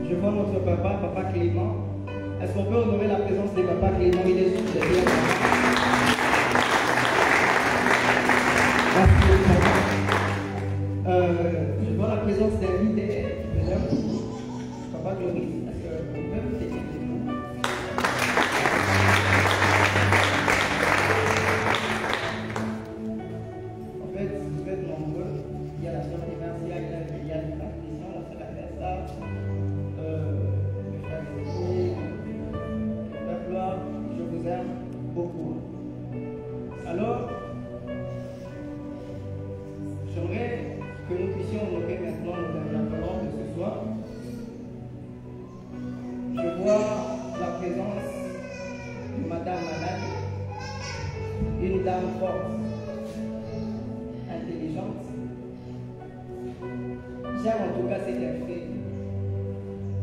Je vois notre papa, Papa Clément. Est-ce qu'on peut honorer la présence de Papa Clément? Il est juste derrière. Je vois la présence d'un leader. Papa Glory, est-ce qu'on peut vous aider? En fait, vous êtes nombreux. Il y a la sœur Marcia, il y a la Christian, la sœur Alberta, le frère Gauthier, le frère Gloire, je vous aime beaucoup. Alors, j'aimerais que nous puissions honorer maintenant nos intervenants de ce soir. Je vois la présence de Madame Manal, une dame forte, intelligente. J'aime en tout cas cet effet.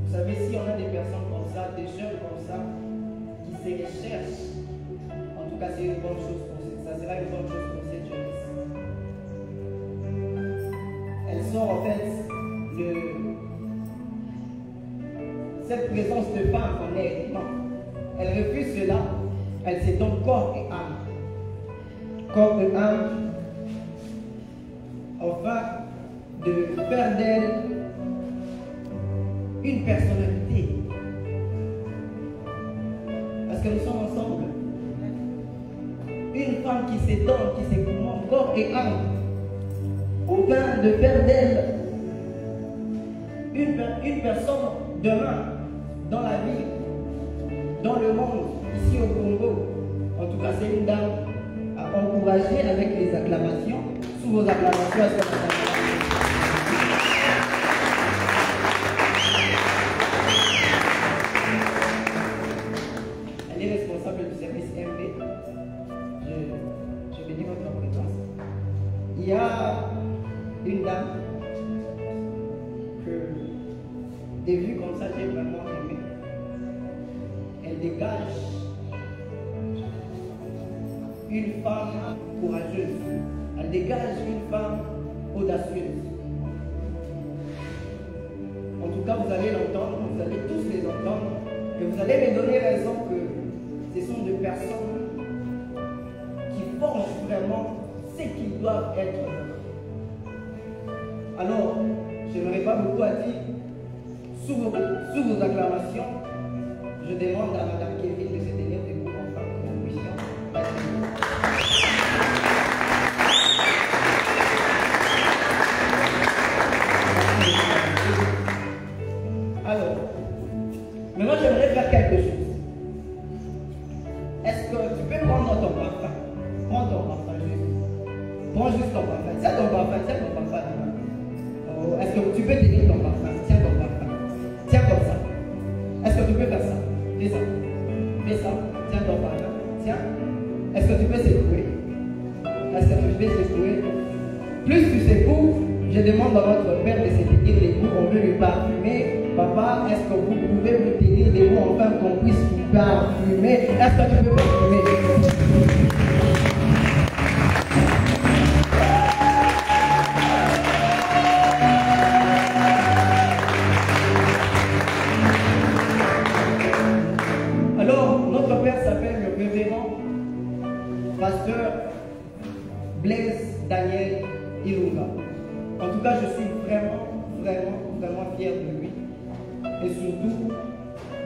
Vous savez, si on a des personnes comme ça, des jeunes comme ça, qui se recherchent, en tout cas c'est une bonne chose pour ça sera une bonne chose pour cette jeunesse. Elles sont en fait cette présence de femme qu'on est. Non. Elles refusent cela. Elles se donnent corps et âme. Corps et âme. Afin de faire d'elle une personnalité. Parce que nous sommes ensemble. Une femme qui se donne, qui se commande, corps et âme. Afin de faire d'elle une personne demain, dans la vie, dans le monde, ici au Congo. En tout cas, c'est une dame à encourager avec les acclamations. Sous vos acclamations, est-ce que elle est responsable du service MB. Je bénis votre présence. Il y a une dame que, des vues comme ça, j'ai vraiment aimé. Elle dégage une femme courageuse. Elle dégage une femme audacieuse. En tout cas, vous allez l'entendre, vous allez tous les entendre, et vous allez me donner raison que ce sont des personnes qui forgent vraiment ce qu'ils doivent être. Alors, je n'aurai pas beaucoup à dire. Sous vos acclamations, je demande à Mme Kevin de se tenir debout en tant que commission. Alors, maintenant j'aimerais faire quelque chose. Est-ce que tu peux prendre ton parfum? Prends ton parfum juste. Prends juste ton parfum. Tiens ton parfum, tiens ton parfum. Oh, est-ce que tu peux tenir ton parfum? Tiens ton parfum. Tiens comme ça. Est-ce que tu peux faire ça? Fais ça. Fais ça. Tiens ton parfum. Tiens. Est-ce que tu peux secouer? Est-ce que tu peux secouer? Plus tu secoues, je demande à votre père de se tenir debout. On veut lui parfumer. Papa, est-ce que vous pouvez me tenir debout enfin qu'on puisse lui parfumer? Est-ce que tu peux parfumer? Alors, notre père s'appelle le révérend pasteur Blaise Daniel Ilunga. En tout cas, je suis vraiment fier de lui. Et surtout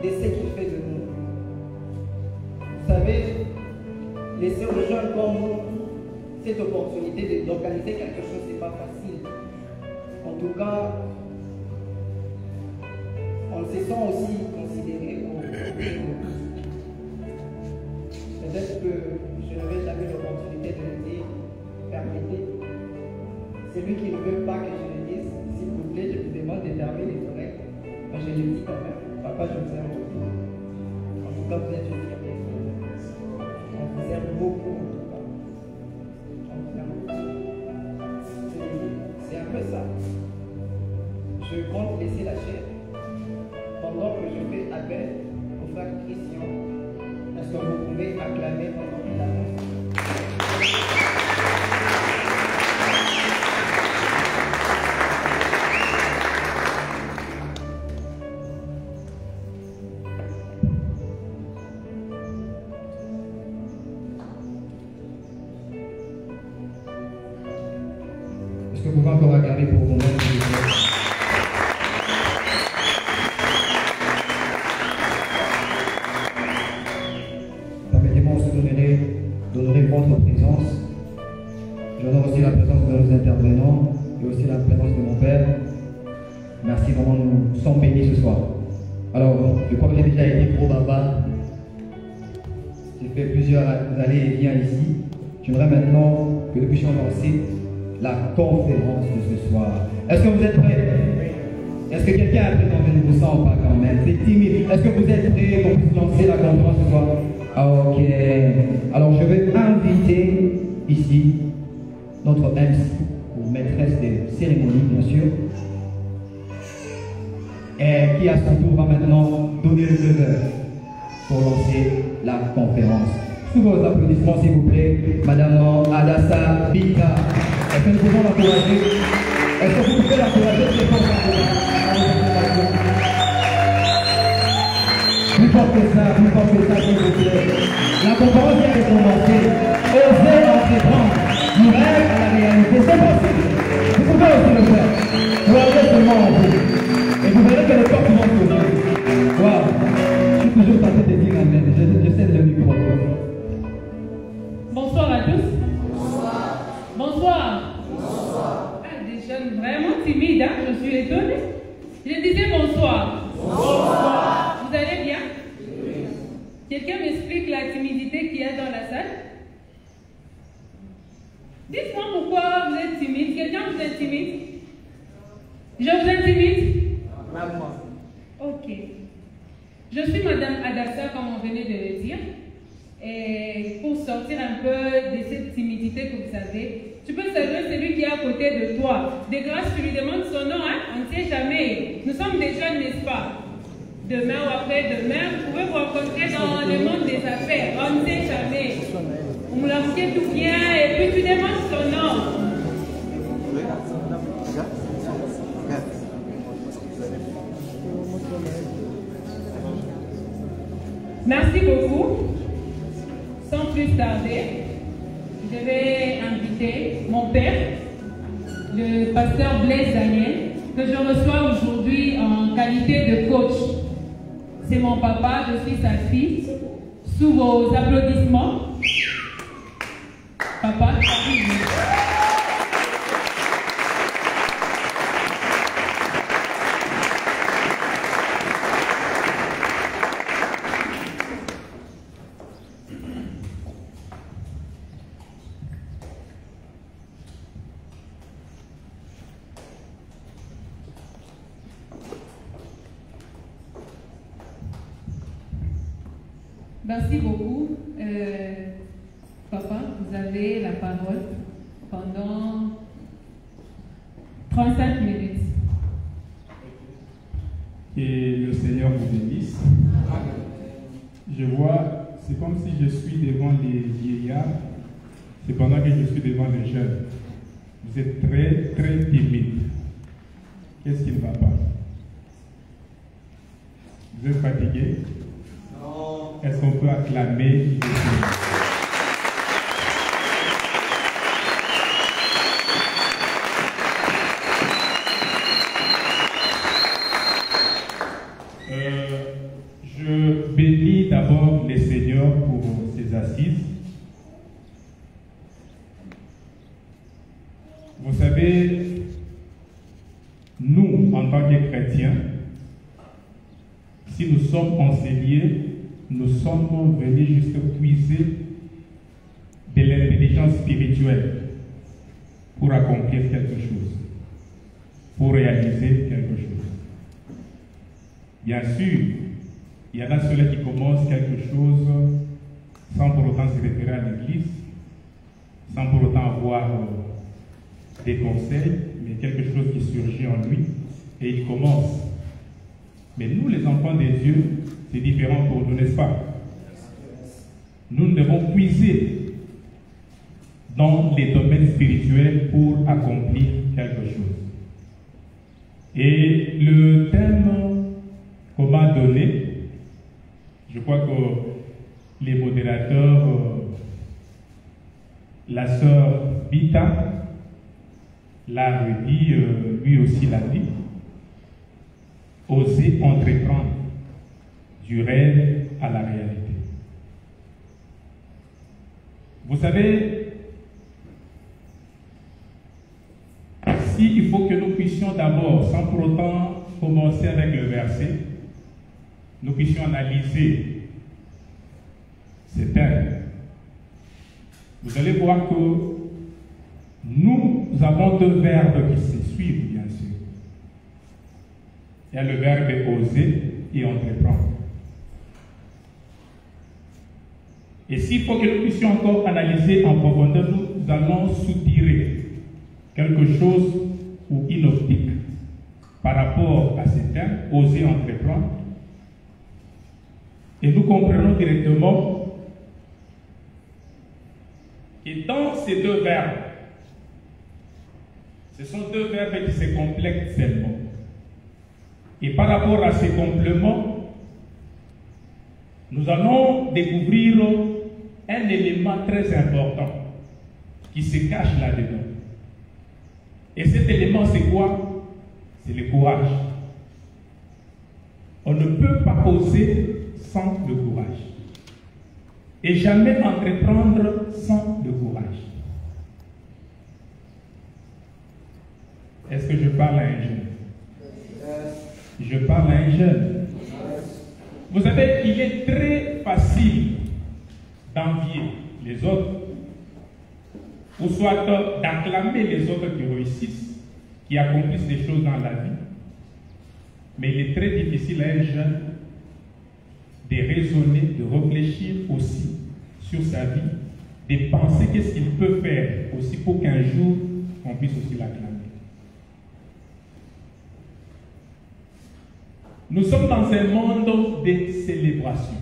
de ce qu'il fait de nous. Vous savez, laisser aux jeunes comme nous cette opportunité d'organiser quelque chose, ce n'est pas facile. En tout cas, on se sent aussi considéré au peut-être que je n'avais jamais l'opportunité de le dire. Permettez. Celui qui ne veut pas que je le dise, s'il vous plaît, je vous demande de fermer les oreilles. Mais je le dis quand même. Papa, je vous aime beaucoup. En tout cas, vous êtes une fierté. On vous aime beaucoup, en tout cas. On vous aime beaucoup. C'est un peu ça. Je compte laisser la chair pendant que je fais appel au frère Christian. Est-ce que vous pouvez acclamer pendant qu'il avance? pouvez encore regarder pour vous-même, s'il vous plaît. Permettez-moi aussi d'honorer votre présence. J'honore aussi la présence de nos intervenants et aussi la présence de mon père. Merci, vraiment, nous sommes bénis ce soir. Alors, je crois que j'ai déjà été pro baba. J'ai fait plusieurs allées et viens ici. J'aimerais maintenant que nous puissions lancer la conférence de ce soir. Est-ce que vous êtes prêts? Est-ce que quelqu'un a pris dans vous sent ou pas quand même? C'est timide. Est-ce que vous êtes prêts pour qu'on puisse lancer la conférence ce soir? Ok. Alors, je vais inviter ici notre MC, ou maîtresse des cérémonies, bien sûr, et qui à son tour va maintenant donner le feu vert pour lancer la conférence. Sous vos applaudissements, s'il vous plaît, Madame Adassa Bita. Est-ce que nous pouvons l'encourager? Est-ce que vous pouvez l'encourager? C'est pour plus fort que ça, s'il vous plaît. La conférence vient de commencer. Osez entreprendre du rêve à la réalité. C'est possible. Vous pouvez aussi le faire. Regardez seulement en vous. Et vous verrez que les portes vont s'ouvrir. Wow. Je suis toujours tenté de dire amen. Je cède le micro. Bonsoir à tous. Bonsoir. Bonsoir. Bonsoir. Ah, des jeunes vraiment timides, hein? Je suis étonnée. Je disais bonsoir. Bonsoir. Vous allez bien? Oui. Quelqu'un m'explique la timidité qu'il y a dans la salle? Dites-moi pourquoi vous êtes timide. Quelqu'un vous intimide? Je vous intimide? Ok. Je suis Madame Adassa, comme on venait de le dire. Et pour sortir un peu de cette timidité que vous avez, tu peux saluer celui qui est à côté de toi. De grâce, tu lui demandes son nom, hein? On ne sait jamais. Nous sommes des jeunes, n'est-ce pas? Demain ou après-demain, vous pouvez vous rencontrer dans le monde des affaires. On ne sait jamais. On me l'a fait tout bien et puis tu demandes son nom. Merci beaucoup. Sans plus tarder, je vais inviter mon père, le pasteur Blaise Daniel, que je reçois aujourd'hui en qualité de coach. C'est mon papa, je suis sa fille. Sous vos applaudissements, papa, merci beaucoup. Papa, vous avez la parole pendant 35 minutes. Que le Seigneur vous bénisse. Je vois, c'est comme si je suis devant les vieillards, cependant que je suis devant les jeunes. Vous êtes très, très timides. Qu'est-ce qui ne va pas? Vous êtes fatigués? Non. Est-ce qu'on peut acclamer? Je bénis d'abord les seigneurs pour ces assises. Vous savez, nous, en tant que chrétiens, si nous sommes enseignés, nous sommes venus juste puiser de l'intelligence spirituelle pour accomplir quelque chose, pour réaliser quelque chose. Bien sûr, il y en a ceux-là qui commencent quelque chose sans pour autant se référer à l'église, sans pour autant avoir des conseils, mais quelque chose qui surgit en lui et il commence. Mais nous, les enfants des dieux, c'est différent pour nous, n'est-ce pas? Nous devons puiser dans les domaines spirituels pour accomplir quelque chose. Et le thème qu'on m'a donné, je crois que les modérateurs, la sœur Bita l'a redit, lui aussi l'a dit. Oser entreprendre du rêve à la réalité. Vous savez, si il faut que nous puissions d'abord, sans pour autant commencer avec le verset, nous puissions analyser ces termes, vous allez voir que nous avons deux verbes qui se suivent, bien sûr. Il y a le verbe oser et entreprendre. Et s'il faut que nous puissions encore analyser en profondeur, nous allons soutirer quelque chose ou une optique par rapport à ces termes, oser entreprendre. Et nous comprenons directement que dans ces deux verbes, ce sont deux verbes qui se complètent seulement. Et par rapport à ces compléments, nous allons découvrir un élément très important qui se cache là-dedans. Et cet élément, c'est quoi? C'est le courage. On ne peut pas oser sans le courage. Et jamais entreprendre sans le courage. Est-ce que je parle à un jeune? Je parle à un jeune. Vous savez, il est très facile d'envier les autres, ou soit d'acclamer les autres qui réussissent, qui accomplissent des choses dans la vie. Mais il est très difficile à un jeune de raisonner, de réfléchir aussi sur sa vie, de penser qu'est-ce qu'il peut faire aussi pour qu'un jour on puisse aussi l'acclamer. Nous sommes dans un monde de célébration.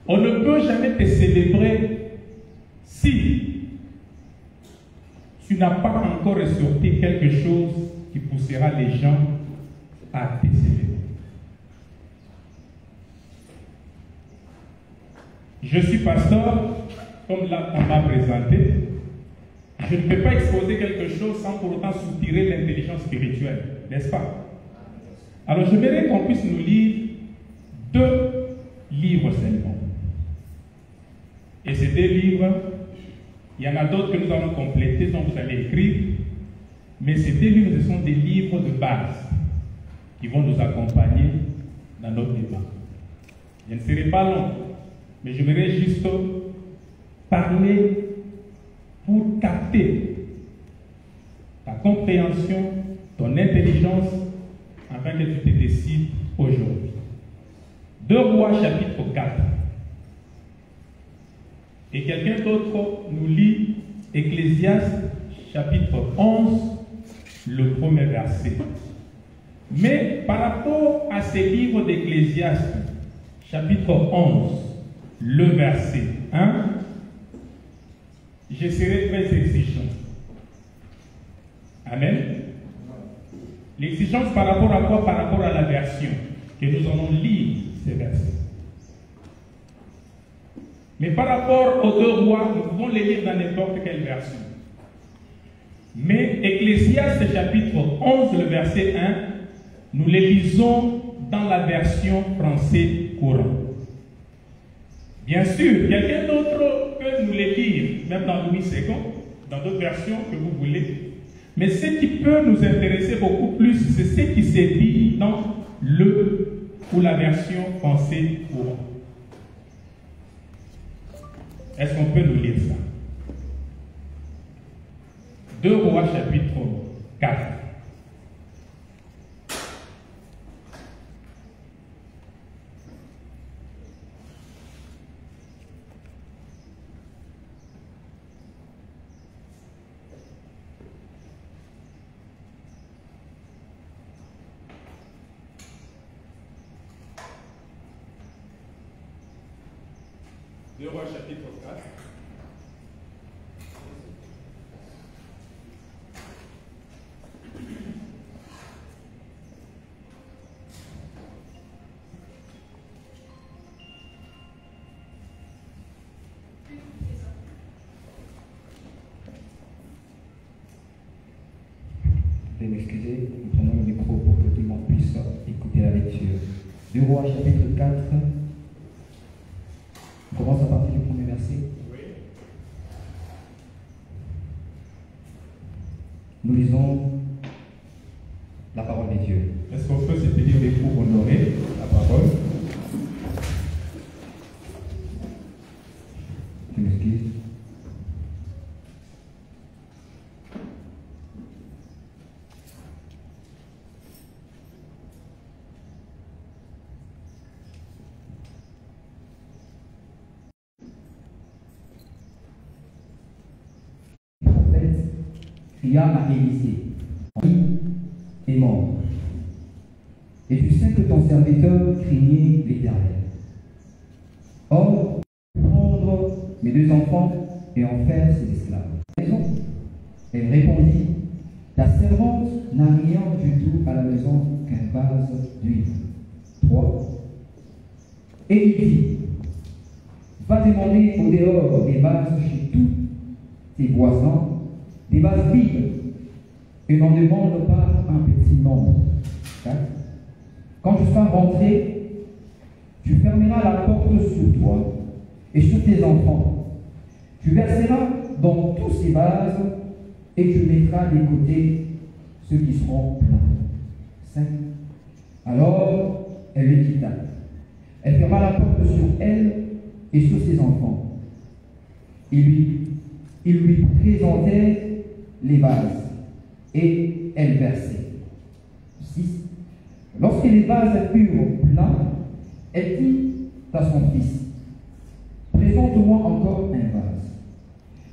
On ne peut jamais te célébrer si tu n'as pas encore ressorti quelque chose qui poussera les gens à te célébrer. Je suis pasteur, comme là on m'a présenté. Je ne peux pas exposer quelque chose sans pour autant soutirer l'intelligence spirituelle, n'est-ce pas? Alors j'aimerais qu'on puisse nous lire 2 livres seulement. Et ces 2 livres, il y en a d'autres que nous allons compléter, dont vous allez écrire. Mais ces 2 livres, ce sont des livres de base qui vont nous accompagner dans notre débat. Je ne serai pas long, mais j'aimerais juste parler pour capter ta compréhension, ton intelligence, afin que tu te décides aujourd'hui. 2 Rois chapitre 4. Et quelqu'un d'autre nous lit Ecclésiaste chapitre 11, le premier verset. Mais par rapport à ces livres d'Ecclésiaste chapitre 11, le verset 1, je serai très exigeant. Amen. L'exigence par rapport à quoi? Par rapport à la version que nous allons lire ces versets. Mais par rapport aux 2 rois, nous pouvons les lire dans n'importe quelle version. Mais Ecclésiaste chapitre 11, le verset 1, nous les lisons dans la version français courant. Bien sûr, quelqu'un d'autre peut nous les lire, même dans Louis II, dans d'autres versions que vous voulez. Mais ce qui peut nous intéresser beaucoup plus, c'est ce qui s'est dit dans le ou la version français courant. Est-ce qu'on peut nous lire ça? 2 Rois chapitre 4. Deux Rois chapitre 4. Veuillez m'excuser, nous prenons le micro pour que tout le monde puisse écouter la lecture. 2 Rois chapitre 4. On commence à partir du premier verset. Oui. Nous lisons la parole des dieux. Est-ce qu'on peut se tenir pour honorer la parole? Je m'excuse. Le prophète cria à Élisée, est mort. Et tu sais que ton serviteur craignait l'Éternel. Or, prendre mes 2 enfants et en faire ses esclaves. Raison. Elle répondit, ta servante n'a rien du tout à la maison qu'un vase d'huile. 3. Et il dit, va demander au dehors des vases chez tous tes voisins, des vases vides, et n'en demande pas un petit nombre. 4. Quand je serai rentré, tu fermeras la porte sur toi et sur tes enfants. Tu verseras dans tous ces vases et tu mettras de côté ceux qui seront pleins. 5. Alors, elle le quitta. Elle ferma la porte sur elle et sur ses enfants. Il lui présentait les vases et elle versait. 6. Lorsque les vases furent pleins, elle dit à son fils, présente-moi encore un vase.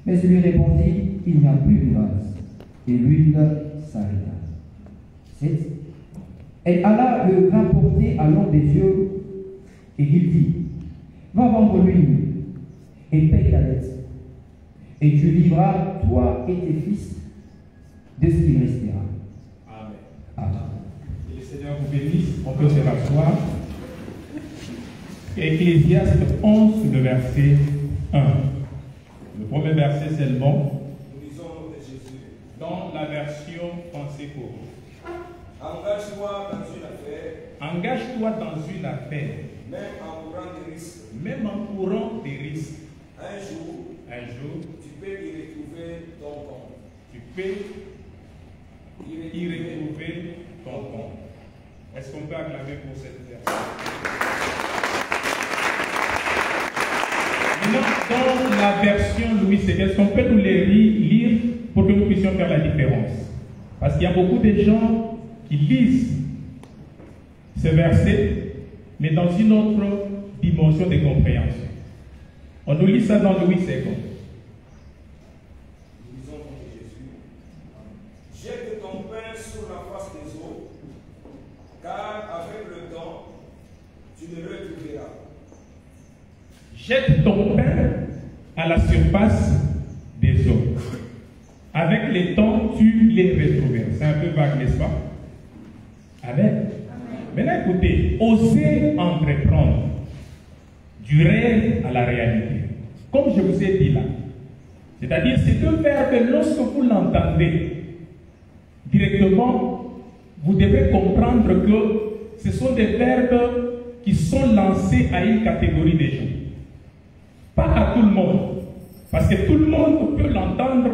Mais il lui répondit, il n'y a plus de vase. Et l'huile s'arrêta. 7. Elle alla le rapporter à l'homme des dieux et il dit, va vendre l'huile et paye ta dette. Et tu livras, toi et tes fils, de ce qui restera. Amen. Amen. Que le Seigneur vous bénisse. On peut se rasseoir. Ecclésiaste 11, le verset 1. Le premier verset, c'est le bon. Nous lisons au nom de Jésus. Dans la version français courant. Engage-toi dans une affaire, Engage-toi dans une affaire, même en courant des risques. même en courant des risques. Un jour, Tu tu peux y retrouver ton compte. peux y retrouver ton compte. Est-ce qu'on peut acclamer pour cette version? Maintenant, dans la version Louis II, est-ce qu'on peut nous les lire pour que nous puissions faire la différence? Parce qu'il y a beaucoup de gens qui lisent ce verset, mais dans une autre dimension de compréhension. On nous lit ça dans Louis II. Nous lisons au nom de Jésus. Jette ton pain sur la face des eaux, car avec le temps, tu le retrouveras. Jette ton pain à la surface des eaux. Avec le temps, tu les retrouveras. C'est un peu vague, n'est-ce pas? Amen. Maintenant, écoutez, osez entreprendre du rêve à la réalité. Comme je vous ai dit là. C'est-à-dire, c'est un verbe, lorsque vous l'entendez directement, vous devez comprendre que ce sont des verbes qui sont lancés à une catégorie de gens. Pas à tout le monde. Parce que tout le monde peut l'entendre,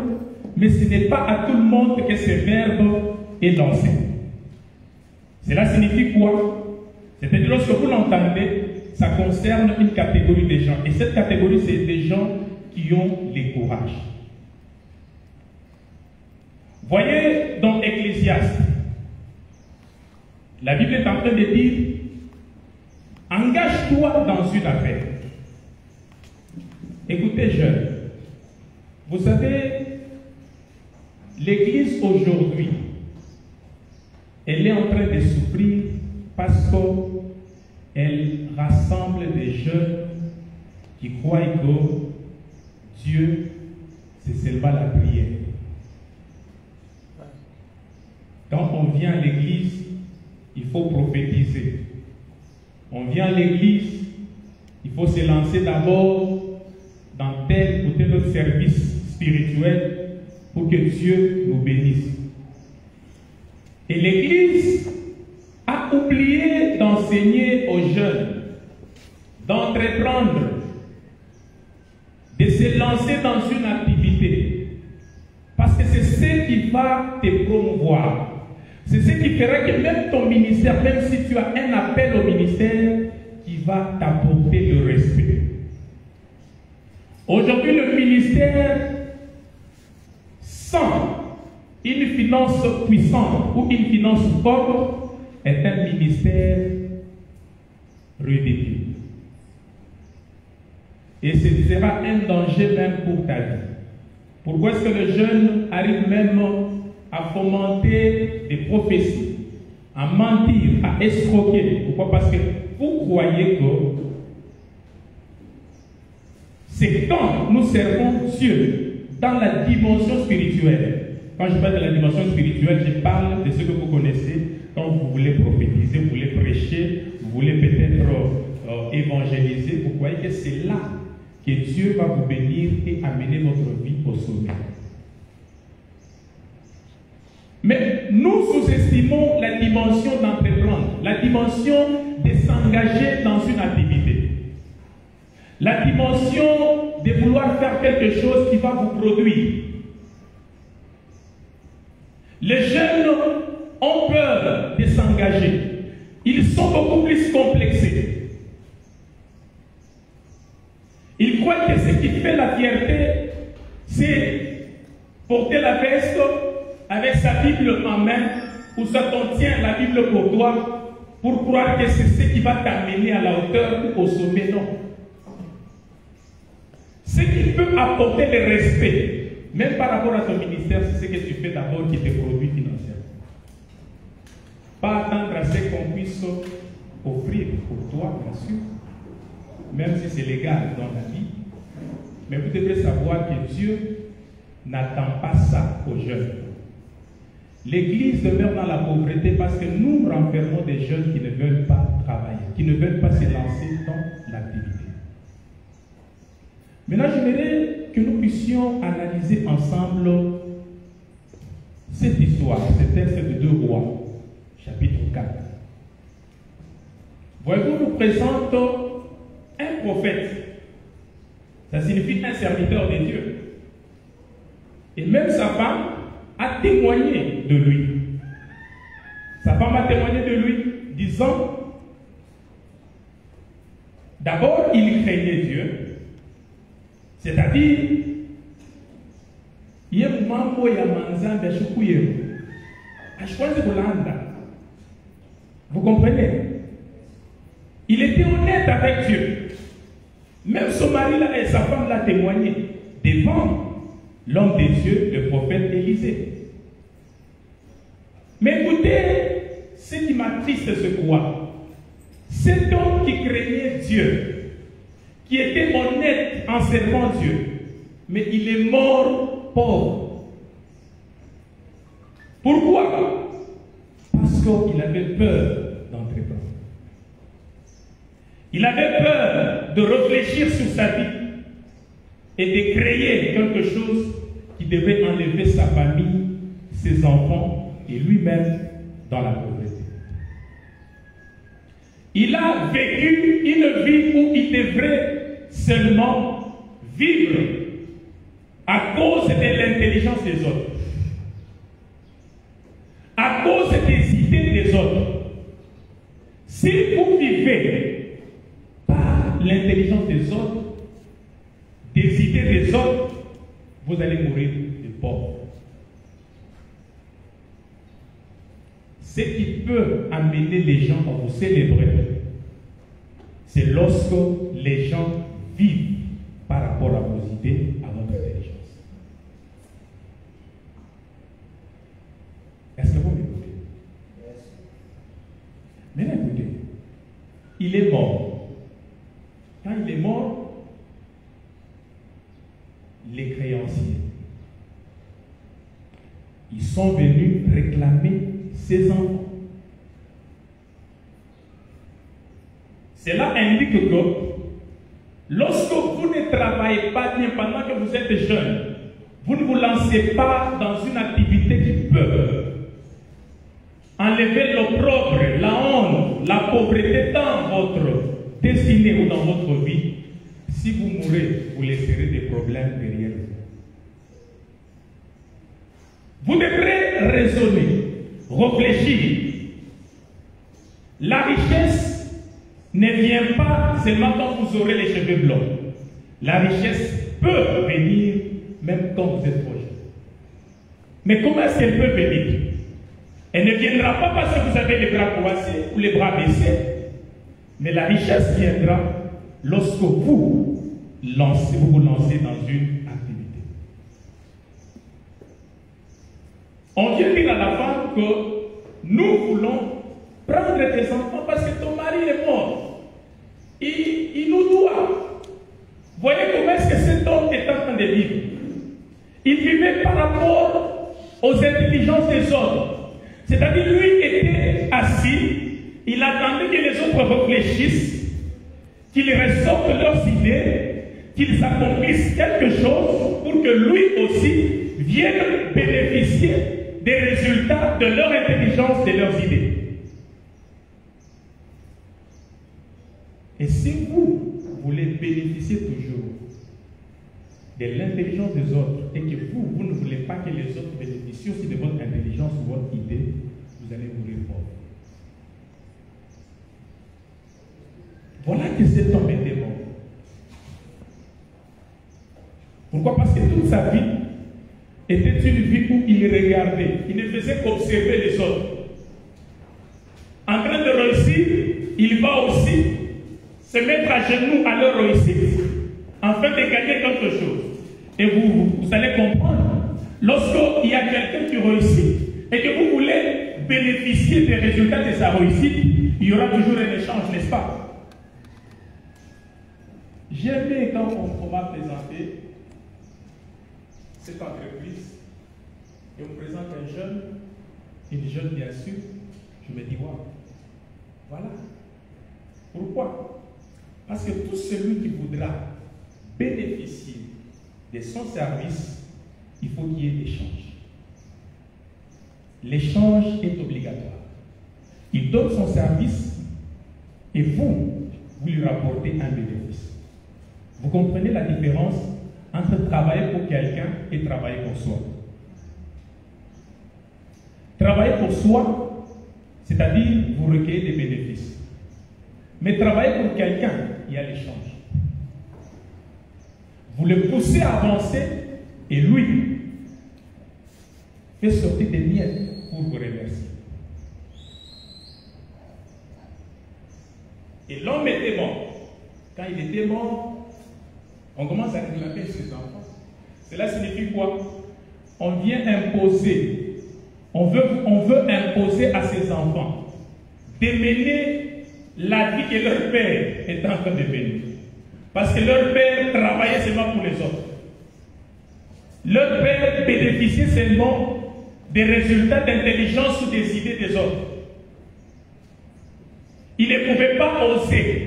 mais ce n'est pas à tout le monde que ce verbe est lancé. Cela signifie quoi? C'est-à-dire, lorsque vous l'entendez, ça concerne une catégorie de gens. Et cette catégorie, c'est des gens qui ont le courage. Voyez dans Ecclésiaste, la Bible est en train de dire, engage-toi dans une affaire. Écoutez, jeunes, vous savez, l'Église aujourd'hui, elle est en train de souffrir parce qu'elle rassemble des jeunes qui croient que Dieu, c'est seulement la prière. Quand on vient à l'église, il faut prophétiser. On vient à l'église, il faut se lancer d'abord dans tel ou tel autre service spirituel pour que Dieu nous bénisse. Et l'Église a oublié d'enseigner aux jeunes, d'entreprendre, de se lancer dans une activité. Parce que c'est ce qui va te promouvoir. C'est ce qui fera que même ton ministère, même si tu as un appel au ministère, qui va t'apporter le respect. Aujourd'hui, le ministère, sans une finance puissante ou une finance forte, est un ministère réduit. Et ce sera un danger même pour ta vie. Pourquoi est-ce que le jeune arrive même à fomenter des prophéties, à mentir, à escroquer? Pourquoi? Parce que vous croyez que c'est quand nous servons Dieu dans la dimension spirituelle. Quand je parle de la dimension spirituelle, je parle de ce que vous connaissez quand vous voulez prophétiser, vous voulez prêcher, vous voulez peut-être évangéliser. Vous croyez que c'est là que Dieu va vous bénir et amener votre vie au sommet. Mais nous sous-estimons la dimension d'entreprendre, la dimension de s'engager dans une activité, la dimension de vouloir faire quelque chose qui va vous produire. Les jeunes ont peur de s'engager. Ils sont beaucoup plus complexés. Ils croient que ce qui fait la fierté, c'est porter la veste avec sa Bible en main, ou ça contient la Bible pour toi, pour croire que c'est ce qui va t'amener à la hauteur ou au sommet. Non. Ce qui peut apporter le respect, même par rapport à ton ministère, c'est ce que tu fais d'abord qui te produit financièrement. Pas attendre à ce qu'on puisse offrir pour toi, bien sûr, même si c'est légal dans la vie. Mais vous devrez savoir que Dieu n'attend pas ça aux jeunes. L'Église demeure dans la pauvreté parce que nous renfermons des jeunes qui ne veulent pas travailler, qui ne veulent pas se lancer dans l'activité. Maintenant, j'aimerais que nous puissions analyser ensemble cette histoire, ce texte de 2 Rois, chapitre 4. Voyez-vous, nous présente un prophète. Ça signifie un serviteur de Dieu. Et même sa femme a témoigné de lui. Sa femme a témoigné de lui, disant, d'abord, il craignait Dieu. C'est-à-dire, vous comprenez? Il était honnête avec Dieu. Même son mari là, et sa femme l'a témoigné devant l'homme de Dieu, le prophète Élisée. Mais écoutez, ce qui m'attriste, c'est quoi? Cet homme qui craignait Dieu, qui était honnête en servant Dieu, mais il est mort pauvre. Pourquoi? Parce qu'il avait peur d'entreprendre. Il avait peur de réfléchir sur sa vie et de créer quelque chose qui devait enlever sa famille, ses enfants et lui-même dans la pauvreté. Il a vécu une vie où il devrait seulement vivre à cause de l'intelligence des autres, à cause des idées des autres. Si vous vivez par l'intelligence des autres, des idées des autres, vous allez mourir de pauvre. Ce qui peut amener les gens à vous célébrer, c'est lorsque les gens vivent par rapport à vos idées, à votre intelligence. Est-ce que vous m'écoutez? Maintenant, écoutez, il est mort. Quand il est mort, les créanciers, ils sont venus réclamer ses enfants. Cela indique que lorsque vous ne travaillez pas bien pendant que vous êtes jeune, vous ne vous lancez pas dans une activité qui peut enlever l'opprobre, la honte, la pauvreté dans votre destinée ou dans votre vie. Si vous mourrez, vous laisserez des problèmes derrière vous. Vous devrez raisonner, réfléchir. La richesse ne vient pas seulement quand vous aurez les cheveux blancs. La richesse peut venir même quand vous êtes proche. Mais comment est-ce qu'elle peut venir? Elle ne viendra pas parce que vous avez les bras croisés ou les bras baissés. Mais la richesse viendra lorsque vous vous lancez dans une activité. On vient dire à la femme que nous voulons prendre tes enfants parce que ton mari est mort. Il nous doit. Voyez comment est-ce que cet homme est en train de vivre. Il vivait par rapport aux intelligences des autres. C'est-à-dire, lui était assis, il attendait que les autres réfléchissent, qu'ils ressortent leurs idées, qu'ils accomplissent quelque chose pour que lui aussi vienne bénéficier des résultats de leur intelligence, de leurs idées. Et si vous voulez bénéficier toujours de l'intelligence des autres et que vous ne voulez pas que les autres bénéficient aussi de votre intelligence ou votre idée, vous allez mourir pauvre. Voilà que cet homme était mort. Pourquoi? Parce que toute sa vie était une vie où il regardait, il ne faisait qu'observer les autres. En train de réussir, il va aussi se mettre à genoux à leur réussite, afin de gagner quelque chose. Et vous allez comprendre, lorsqu'il y a quelqu'un qui réussit et que vous voulez bénéficier des résultats de sa réussite, il y aura toujours un échange, n'est-ce pas? J'ai aimé quand on m'a présenté cette entreprise et on me présente un jeune, une jeune bien sûr, je me dis, waouh, voilà. Pourquoi? Parce que tout celui qui voudra bénéficier de son service, il faut qu'il y ait échange. L'échange est obligatoire. Il donne son service et vous lui rapportez un bénéfice. Vous comprenez la différence entre travailler pour quelqu'un et travailler pour soi? Travailler pour soi, c'est-à-dire vous recueillez des bénéfices. Mais travailler pour quelqu'un, il y a l'échange. Vous le poussez à avancer et lui fait sortir des miettes pour vous remercier. Et l'homme était mort. Quand il était mort, on commence à réclamer ses enfants. Cela signifie quoi? On vient imposer, on veut imposer à ses enfants de mener la vie que leur père est en train de mener. Parce que leur père travaillait seulement pour les autres. Leur père bénéficiait seulement des résultats d'intelligence ou des idées des autres. Il ne pouvait pas oser.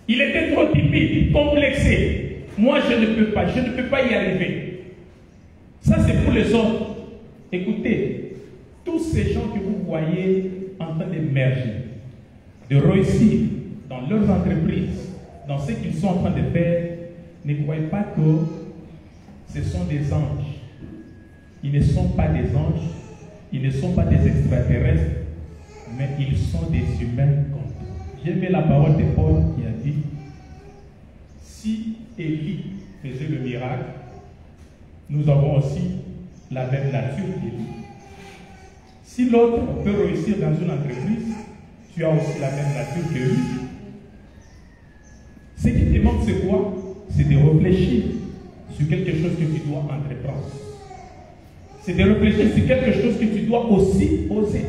Il était trop timide, complexé. Moi, je ne peux pas y arriver. Ça, c'est pour les autres. Écoutez, tous ces gens que vous voyez en train d'émerger, de réussir dans leurs entreprises, dans ce qu'ils sont en train de faire, ne croyez pas que ce sont des anges. Ils ne sont pas des anges, ils ne sont pas des extraterrestres, mais ils sont des humains comme nous. J'ai aimé la parole de Paul qui a dit, si Élie faisait le miracle, nous avons aussi la même nature qu'Élie. Si l'autre peut réussir dans une entreprise, tu as aussi la même nature que lui. Ce qui te manque, c'est quoi? C'est de réfléchir sur quelque chose que tu dois entreprendre. C'est de réfléchir sur quelque chose que tu dois aussi oser.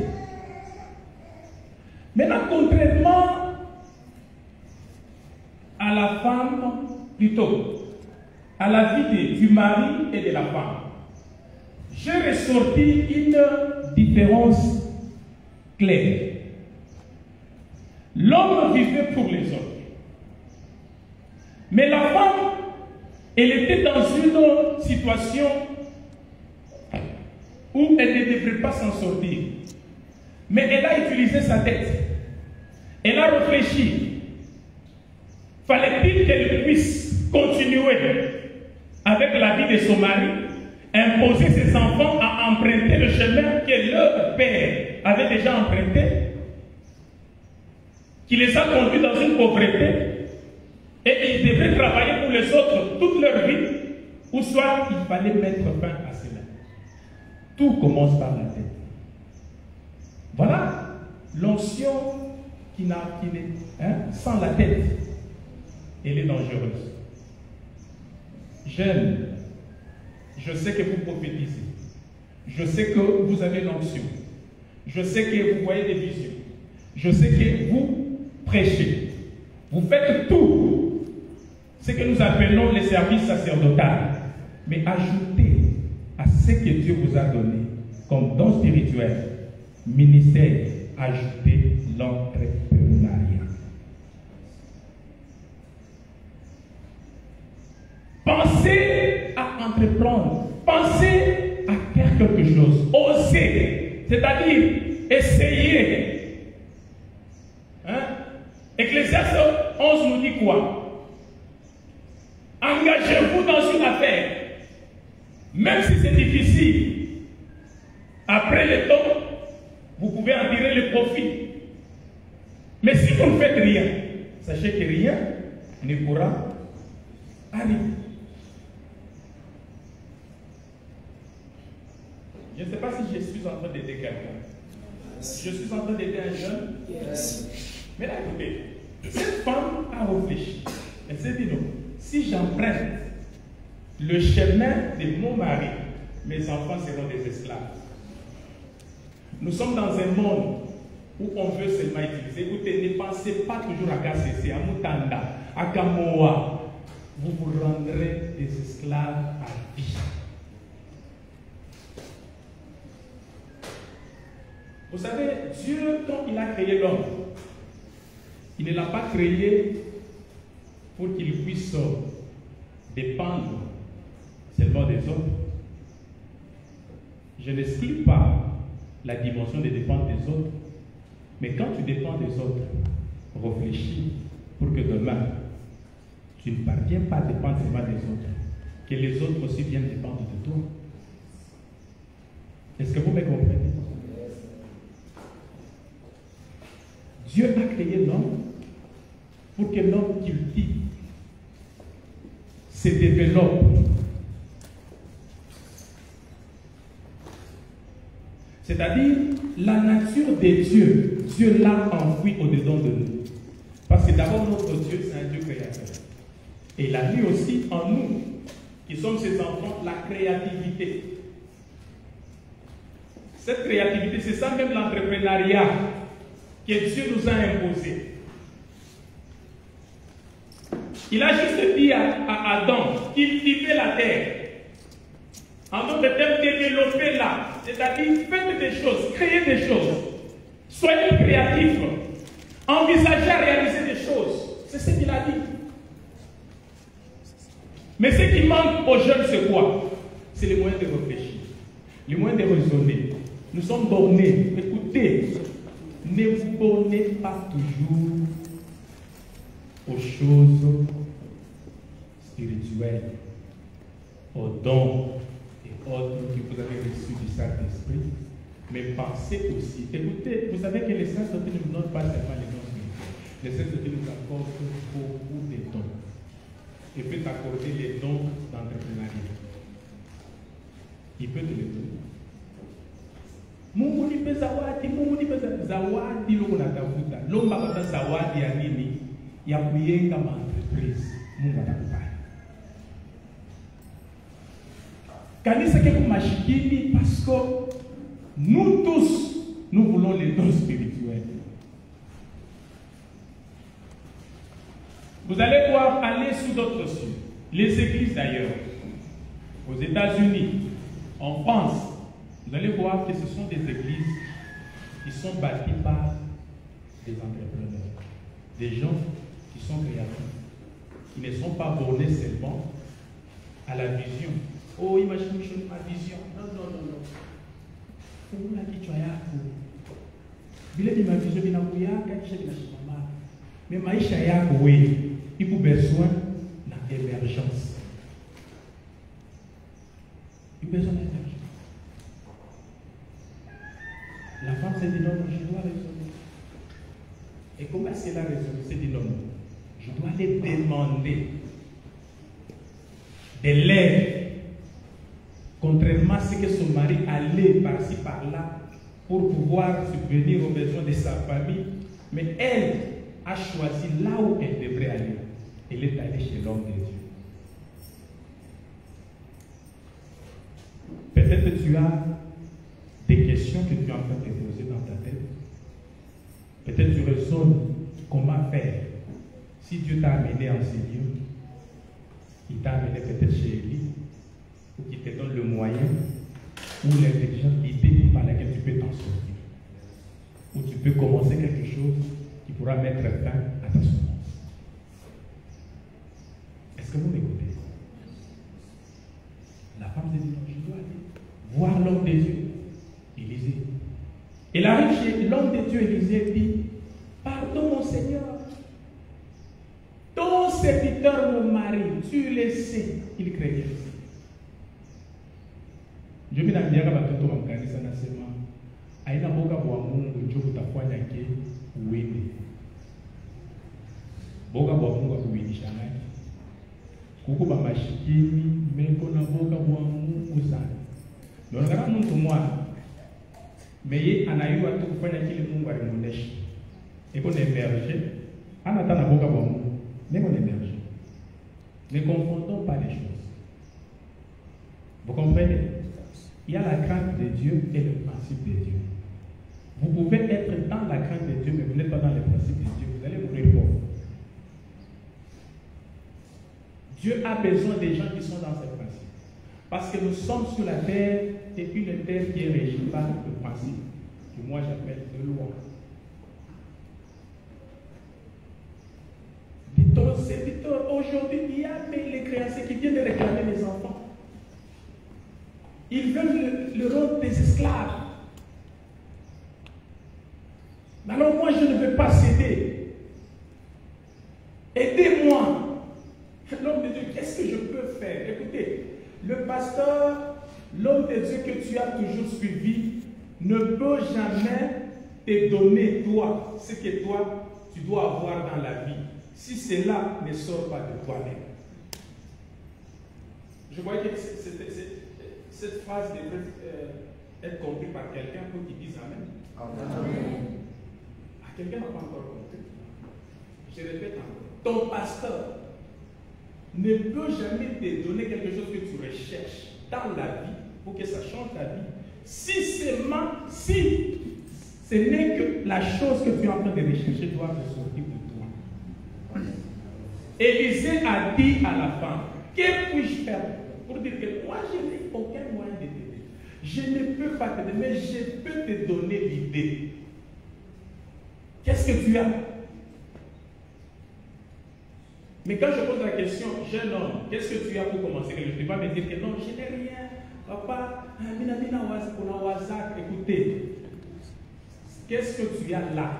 Maintenant, contrairement à la femme, plutôt, à la vie du mari et de la femme, j'ai ressorti une différence claire. L'homme vivait pour les autres. Mais la femme, elle était dans une situation où elle ne devrait pas s'en sortir. Mais elle a utilisé sa tête. Elle a réfléchi. Fallait-il qu'elle puisse continuer avec la vie de son mari, imposer ses enfants à emprunter le chemin que leur père avait déjà emprunté, qui les a conduits dans une pauvreté, et ils devraient travailler pour les autres toute leur vie, ou soit il fallait mettre fin à cela. Tout commence par la tête. Voilà l'onction qui n'est sans la tête, elle est dangereuse. Jeunes, je sais que vous prophétisez. Je sais que vous avez l'onction. Je sais que vous voyez des visions. Je sais que vous prêchez. Vous faites tout ce que nous appelons les services sacerdotaux. Mais ajoutez à ce que Dieu vous a donné comme don spirituel, ministère, ajoutez l'entrepreneuriat. Pensez à entreprendre. Pensez à faire quelque chose. Osez. C'est-à-dire, essayez. Ecclésiaste 11 nous dit quoi? Engagez-vous dans une affaire. Même si c'est difficile. Après le temps, vous pouvez en tirer le profit. Mais si vous ne faites rien, sachez que rien ne pourra arriver. Je ne sais pas si je suis en train d'aider quelqu'un. Je suis en train d'aider un jeune. Mais là, écoutez, cette femme a réfléchi. Elle s'est dit non, si j'emprunte le chemin de mon mari, mes enfants seront des esclaves. Nous sommes dans un monde où on veut seulement utiliser. Écoutez, ne pensez pas toujours à KCC, à Mutanda, à Kamoa. Vous vous rendrez des esclaves à vie. Vous savez, Dieu, quand il a créé l'homme, il ne l'a pas créé pour qu'il puisse dépendre seulement des autres. Je n'exclus pas la dimension de dépendre des autres, mais quand tu dépends des autres, réfléchis pour que demain, tu ne parviens pas à dépendre seulement des autres, que les autres aussi viennent dépendre de toi. Est-ce que vous me comprenez? Dieu a créé l'homme pour que l'homme cultive, se développe. C'est-à-dire, la nature de Dieu, Dieu l'a enfoui au-dedans de nous. Parce que d'abord, notre Dieu, c'est un Dieu créateur. Et il a mis aussi en nous, qui sommes ses enfants, la créativité. Cette créativité, c'est ça même l'entrepreneuriat que Dieu nous a imposé. Il a juste dit à Adam, cultivez la terre. En d'autres termes, développez-la. C'est-à-dire, faites des choses, créez des choses. Soyez créatifs. Envisagez à réaliser des choses. C'est ce qu'il a dit. Mais ce qui manque aux jeunes, c'est quoi? C'est les moyens de réfléchir, les moyens de raisonner. Nous sommes bornés. Écoutez, ne vous bornez pas toujours aux choses spirituelles, aux dons et autres que vous avez reçus du Saint-Esprit, mais pensez aussi. Écoutez, vous savez que le Saint-Esprit ne nous donne pas seulement les dons spirituels. Le Saint-Esprit nous accorde beaucoup de dons. Il peut t'accorder les dons d'entrepreneuriat. Il peut te les donner. Mungu nipe zawadi, Mungu nipe zawadi loko natafuta. Lomba kata zawadi ya nini? Ya kuyenga ma-entreprise. Mungu atakupa. Kanisa keko mashikini parce que nous tous, nous voulons les dons spirituels. Vous allez pouvoir aller sous d'autres cieux. Les églises d'ailleurs, aux États-Unis, en France, vous allez voir que ce sont des églises qui sont bâties par des entrepreneurs, des gens qui sont créatifs, qui ne sont pas bornés seulement à la vision. Oh, imagine ma vision. Non, non, non, non. fungula kichwa yako. Vile vimavizo vinakuyaka kisha vinasimama. Mais maisha yako wewe iko besoin na émergence. Il besoin d'émergence. La femme s'est dit non, je dois raisonner. Et comment est-ce qu'elle a raisonné? Elle s'est dit non, je dois les demander de l'aide. Contrairement à ce que son mari allait par-ci par-là pour pouvoir subvenir aux besoins de sa famille, mais elle a choisi là où elle devrait aller. Elle est allée chez l'homme de Dieu. Peut-être que tu as des questions que tu es en train de poser dans ta tête. Peut-être que tu raisonnes comment faire. Si Dieu t'a amené en ces lieux, il t'a amené peut-être chez Élie, ou qui te donne le moyen ou l'intelligence idée par laquelle tu peux t'en sortir. Ou tu peux commencer quelque chose qui pourra mettre fin à ta souffrance. Est-ce que vous m'écoutez? La femme s'est dit, non, je dois aller voir l'homme de Dieu, Élisée. Elle arrive chez l'homme de Dieu, Élisée, et dit, pardon mon Seigneur, ton serviteur, mon mari, tu le sais, il craignait le Seigneur. Je me dis que batoto bamkanisa nasema aina boga bwa Mungu njo kutafanya ke uende. Boga bwa Mungu akuwinishana. Kuko bamashikini meko na boga bwa Mungu sana. Ndio ngara mtu mwana. Meye anayua tu kufanya kile Mungu alimuonesha. Eko na emerger. Ana tana boga bwa Mungu. Meko na emerger. Ne confondons pas les choses. Vous comprenez? Il y a la crainte de Dieu et le principe de Dieu. Vous pouvez être dans la crainte de Dieu, mais vous n'êtes pas dans le principe de Dieu. Vous allez mourir pauvre. Dieu a besoin des gens qui sont dans ce principe. Parce que nous sommes sur la terre et une terre qui est régie par le principe que moi j'appelle de loi. Dit-on, serviteur, aujourd'hui, il y a les créanciers qui viennent de réclamer les enfants. Ils veulent le rôle des esclaves. Mais alors moi, je ne veux pas céder. Aidez-moi. L'homme de Dieu, qu'est-ce que je peux faire? Écoutez, le pasteur, l'homme de Dieu que tu as toujours suivi, ne peut jamais te donner, toi, ce que toi, tu dois avoir dans la vie. Si cela ne sort pas de toi-même. Je voyais que cette phrase devrait être comprise par quelqu'un pour qu'il dise Amen. Amen. Ah, quelqu'un n'a pas encore compris. Je répète encore. Ton pasteur ne peut jamais te donner quelque chose que tu recherches dans la vie pour que ça change ta vie. Si ce n'est que la chose que tu es en train de rechercher doit ressortir de toi. Élisée a dit à la femme, que puis-je faire pour dire que moi je n'ai aucun moyen de t'aider. Je ne peux pas t'aider, mais je peux te donner l'idée. Qu'est-ce que tu as? Mais quand je pose la question, jeune homme, qu'est-ce que tu as pour commencer? Je ne peux pas me dire que non, je n'ai rien. Papa, écoutez, qu'est-ce que tu as là,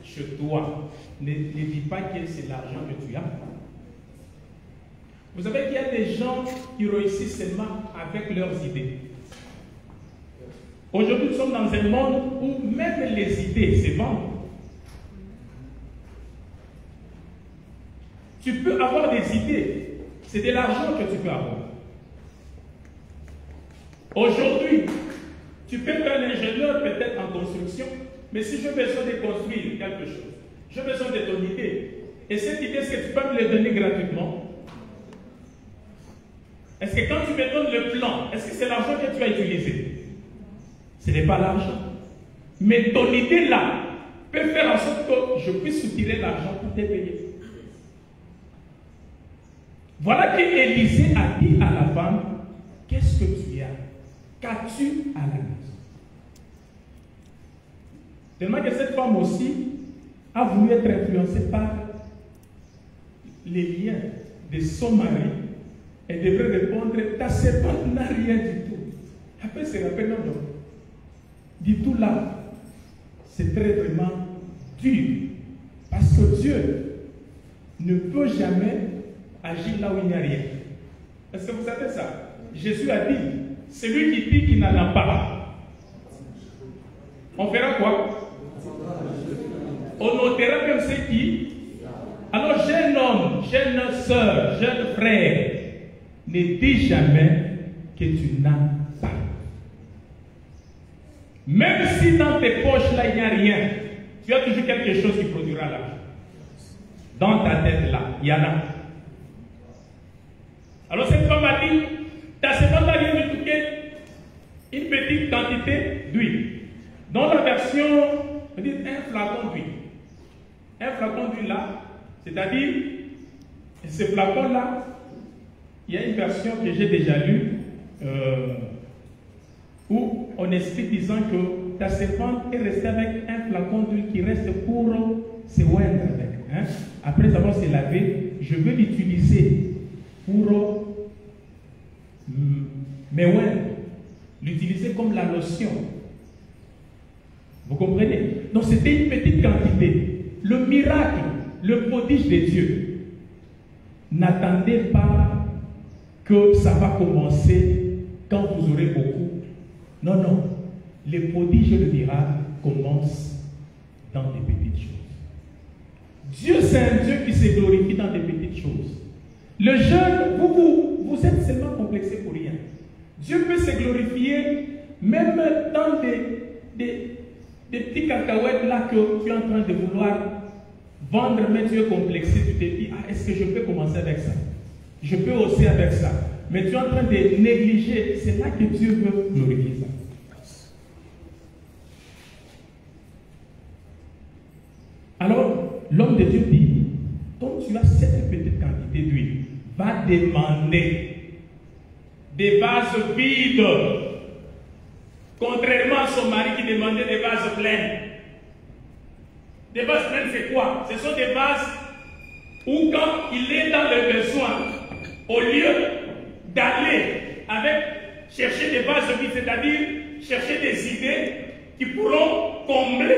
chez toi? Ne dis pas que c'est l'argent que tu as. Vous savez qu'il y a des gens qui réussissent seulement avec leurs idées. Aujourd'hui, nous sommes dans un monde où même les idées se vendent. Tu peux avoir des idées, c'est de l'argent que tu peux avoir. Aujourd'hui, tu peux être un ingénieur peut-être en construction, mais si j'ai besoin de construire quelque chose, j'ai besoin de ton idée. Et cette idée, est-ce que tu peux me la donner gratuitement? Est-ce que quand tu me donnes le plan, est-ce que c'est l'argent que tu as utilisé? Ce n'est pas l'argent. Mais ton idée là peut faire en sorte que je puisse soutirer l'argent pour te payer. Voilà que Élisée a dit à la femme, qu'est-ce que tu as? Qu'as-tu à la maison? Tellement que cette femme aussi a voulu être influencée par les liens de son mari. Elle devrait répondre, ta servante n'a rien du tout. Après, c'est la peine, non. du tout là, c'est très vraiment dur. Parce que Dieu ne peut jamais agir là où il n'y a rien. Est-ce que vous savez ça? Jésus a dit, celui qui dit qu'il n'en a pas, on fera quoi? On notera même ceux qui. Alors, jeune homme, jeune soeur, jeune frère, ne dis jamais que tu n'as pas. Même si dans tes poches là il n'y a rien, tu as toujours quelque chose qui produira l'argent. Dans ta tête là, il y en a. Alors cette femme a dit, ta seconde vient de toucher une petite quantité d'huile. Dans la version, on dit un flacon d'huile. Un flacon d'huile là, c'est-à-dire, ce flacon là, il y a une version que j'ai déjà lue, où on explique disant que ta servante est restée avec un flacon d'huile qui reste pour se oindre avec. Hein? Après avoir se lavé, je veux l'utiliser pour me oindre, l'utiliser comme la lotion. Vous comprenez? Donc c'était une petite quantité. Le miracle, le prodige de Dieu, n'attendez pas que ça va commencer quand vous aurez beaucoup. Non, non. Les prodiges et le miracle commencent dans des petites choses. Dieu, c'est un Dieu qui se glorifie dans des petites choses. Le jeune, vous êtes seulement complexé pour rien. Dieu peut se glorifier même dans des petits cacahuètes là que tu es en train de vouloir vendre, mais tu es complexé. Tu te dis, ah, est-ce que je peux commencer avec ça? Je peux aussi avec ça. Mais tu es en train de négliger. C'est là que Dieu veut glorifier ça. Alors, l'homme de Dieu dit, comme tu as cette petite quantité d'huile, va demander des vases vides. Contrairement à son mari qui demandait des vases pleins. Des vases pleins, c'est quoi? Ce sont des vases où quand il est dans le besoin, au lieu d'aller avec chercher des vases vides, c'est-à-dire chercher des idées qui pourront combler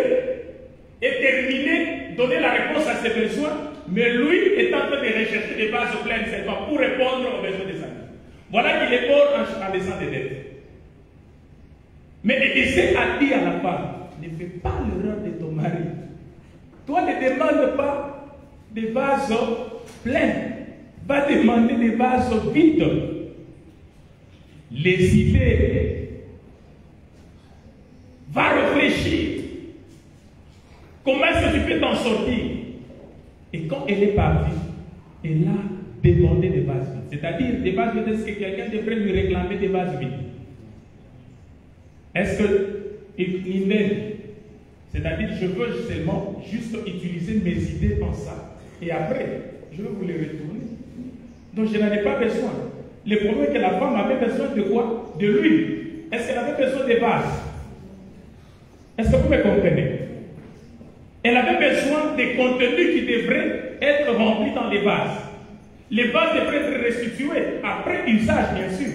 et terminer, donner la réponse à ses besoins, mais lui est en train de rechercher des vases pleins seulement pour répondre aux besoins des amis. Voilà qu'il est mort en laissant des dettes. Mais Élisée a dit à la femme, ne fais pas l'erreur de ton mari. Toi, ne demande pas des vases pleins. Va demander des vases vides. Les idées. Va réfléchir. Comment est-ce que tu peux t'en sortir? Et quand elle est partie, elle a demandé des vases vides. C'est-à-dire, des vases vides, est-ce que quelqu'un devrait lui réclamer des vases vides? Est-ce qu'il m'aime? C'est-à-dire, je veux seulement juste utiliser mes idées en ça. Et après, je veux vous les retourner. Donc, je n'en ai pas besoin. Le problème est que la femme avait besoin de quoi? De l'huile. Est-ce qu'elle avait besoin des vases? Est-ce que vous me comprenez? Elle avait besoin des contenus qui devraient être remplis dans les vases. Les vases devraient être restitués après usage, bien sûr.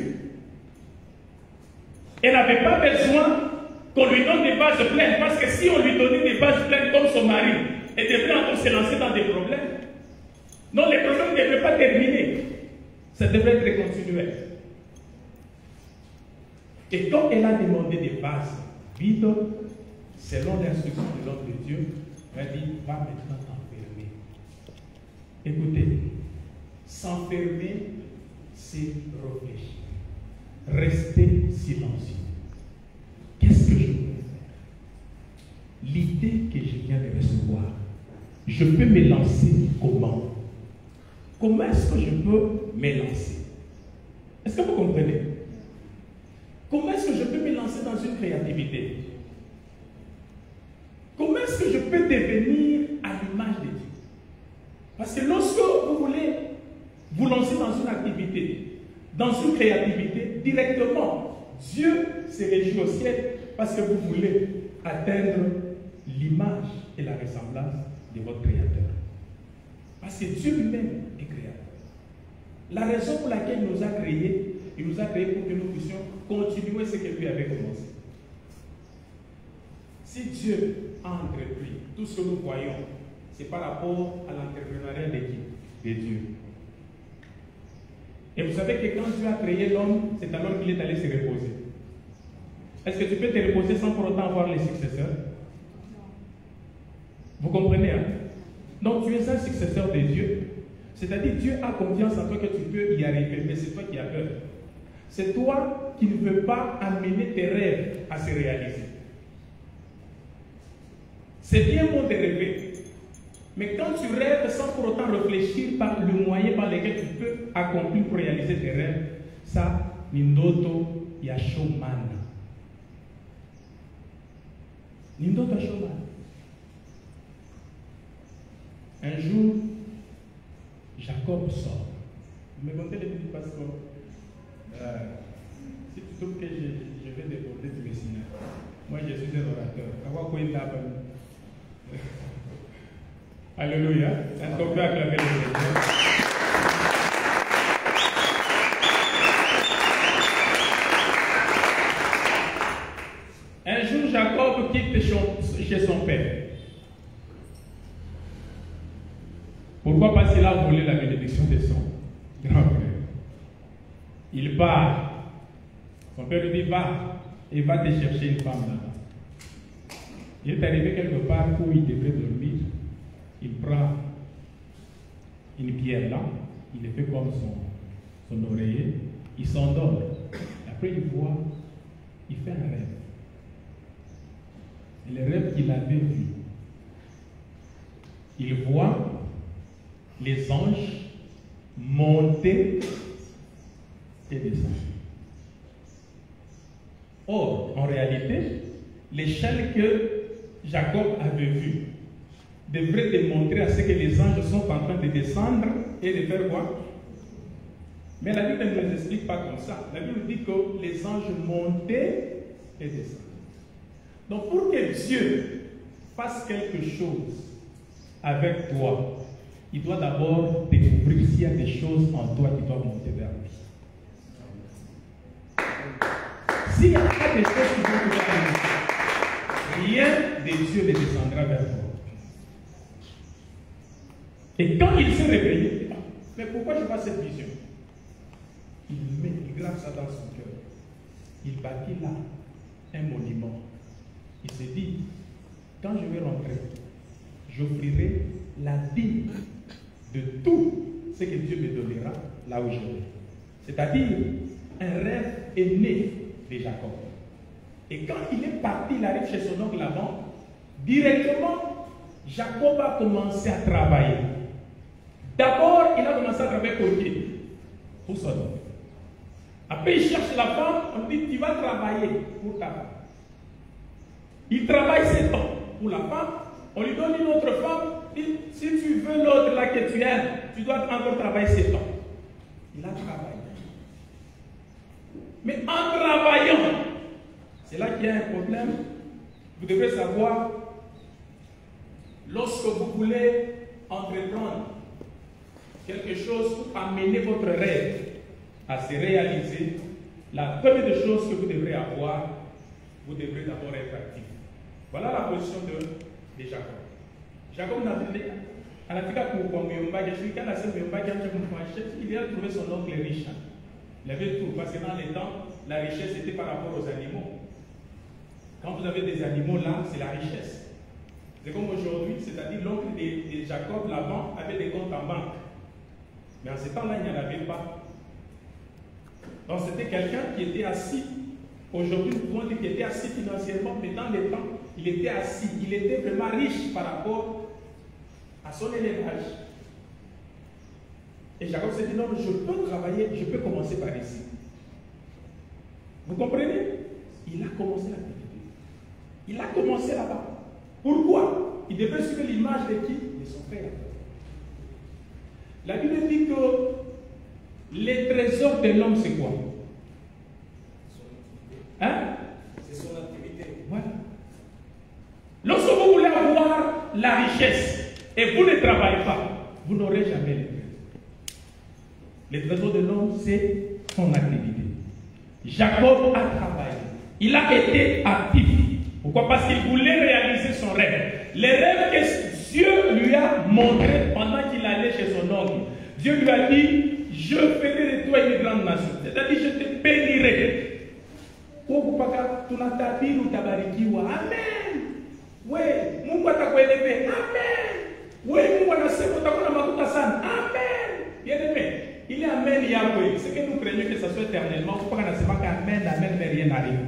Elle n'avait pas besoin qu'on lui donne des vases pleins, parce que si on lui donnait des vases pleins comme son mari, elle devrait encore se lancer dans des problèmes. Non, les problèmes ne devraient pas terminer. Ça devrait être continuel. Et quand elle a demandé des vases vides, selon l'instruction de l'homme de Dieu, elle dit, va maintenant t'enfermer. Écoutez, s'enfermer, c'est réfléchir. Rester silencieux. Qu'est-ce que je peux faire? L'idée que je viens de recevoir, je peux me lancer comment? Comment est-ce que je peux me lancer? Est-ce que vous comprenez? Comment est-ce que je peux me lancer dans une créativité? Comment est-ce que je peux devenir à l'image de Dieu? Parce que lorsque vous voulez vous lancer dans une activité, dans une créativité, directement, Dieu se réjouit au ciel parce que vous voulez atteindre l'image et la ressemblance de votre Créateur. Parce que Dieu lui-même est créateur. La raison pour laquelle il nous a créés, il nous a créés pour que nous puissions continuer ce que lui avait commencé. Si Dieu a entrepris tout ce que nous voyons, c'est par rapport à l'entrepreneuriat de qui? De Dieu. Et vous savez que quand Dieu a créé l'homme, c'est alors qu'il est allé se reposer. Est-ce que tu peux te reposer sans pour autant avoir les successeurs? Vous comprenez, hein? Donc tu es un successeur de Dieu. C'est-à-dire Dieu a confiance en toi que tu peux y arriver, mais c'est toi qui as peur. C'est toi qui ne veux pas amener tes rêves à se réaliser. C'est bien bon de rêver. Mais quand tu rêves sans pour autant réfléchir par le moyen par lequel tu peux accomplir pour réaliser tes rêves, ça, Nindoto Yashoman. Nindoto Yashoman. Un jour, Jacob sort. Vous me contez les petits parce que si tu trouves que je vais déborder du Messinat, moi je suis un orateur. Alléluia. Est-ce qu'on peut acclamer le Seigneur? Un jour, Jacob quitte chez son père. Pourquoi? Parce qu'il a volé la bénédiction de son grand frère. Il part. Son père lui dit, va et va te chercher une femme là-bas. Il est arrivé quelque part où il devait dormir. Il prend une pierre là, il le fait comme son oreiller, il s'endort. Après il voit, il fait un rêve. Et le rêve qu'il avait vu, il voit les anges monter et descendre. Or, en réalité, l'échelle que Jacob avait vue devrait démontrer à ce que les anges sont en train de descendre et de faire quoi? Mais la Bible ne nous explique pas comme ça. La Bible dit que les anges montaient et descendaient. Donc pour que Dieu fasse quelque chose avec toi, il doit d'abord découvrir s'il y a des choses en toi qui doivent monter vers lui. S'il n'y a pas de choses qui doivent monter vers lui, rien de Dieu ne descendra vers toi. Et quand il s'est réveillé, mais pourquoi je vois cette vision? Il grave ça dans son cœur. Il bâtit là un monument. Il s'est dit, quand je vais rentrer, j'offrirai la dîme de tout ce que Dieu me donnera là où je vais. C'est-à-dire, un rêve est né de Jacob. Et quand il est parti, il arrive chez son oncle Laban, directement, Jacob a commencé à travailler. D'abord, il a commencé à travailler pour qui? Pour son oncle. Après, il cherche la femme, on dit, tu vas travailler pour ta femme. Il travaille 7 ans pour la femme, on lui donne une autre femme, dit, si tu veux l'autre là que tu aimes, tu dois encore travailler 7 ans. Il a travaillé. Mais en travaillant, c'est là qu'il y a un problème. Vous devrez savoir, lorsque vous voulez entreprendre quelque chose pour amener votre rêve à se réaliser, la première des choses que vous devrez avoir, vous devrez d'abord être actif. Voilà la position de Jacob. Jacob n'a dit, il a trouvé son oncle riche. Il avait tout, parce que dans les temps, la richesse était par rapport aux animaux. Quand vous avez des animaux là, c'est la richesse. C'est comme aujourd'hui, c'est-à-dire l'oncle de Jacob, Laban, avait des comptes en banque. Mais en ce temps-là, il n'y en avait pas. Donc c'était quelqu'un qui était assis. Aujourd'hui, nous pouvons dire qu'il était assis financièrement, mais dans les temps, il était assis. Il était vraiment riche par rapport à son élevage. Et Jacob s'est dit, non, je peux travailler, je peux commencer par ici. Vous comprenez? Il a commencé l'activité. Il a commencé là-bas. Pourquoi? Il devait suivre l'image de qui? De son frère. La Bible dit que les trésors de l'homme, c'est quoi? Hein? C'est son activité. Voilà. Lorsque vous voulez avoir la richesse et vous ne travaillez pas, vous n'aurez jamais les trésors. Les trésors de l'homme, c'est son activité. Jacob a travaillé. Il a été actif pour Pourquoi? Parce qu'il voulait réaliser son rêve. Les rêves que Dieu lui a montrés pendant qu'il allait chez son oncle. Dieu lui a dit, je ferai de toi une grande nation. C'est-à-dire, je te bénirai. Amen. Oui, Mungu atakueleve. Amen. Oui, Mungu anasema utakuwa na makuta sana. Amen. Bien-aimé, il est Amen Yahweh. C'est que nous craignons que ça soit éternellement. Pourquoi on a seulement qu'Amen, Amen, mais rien n'arrive.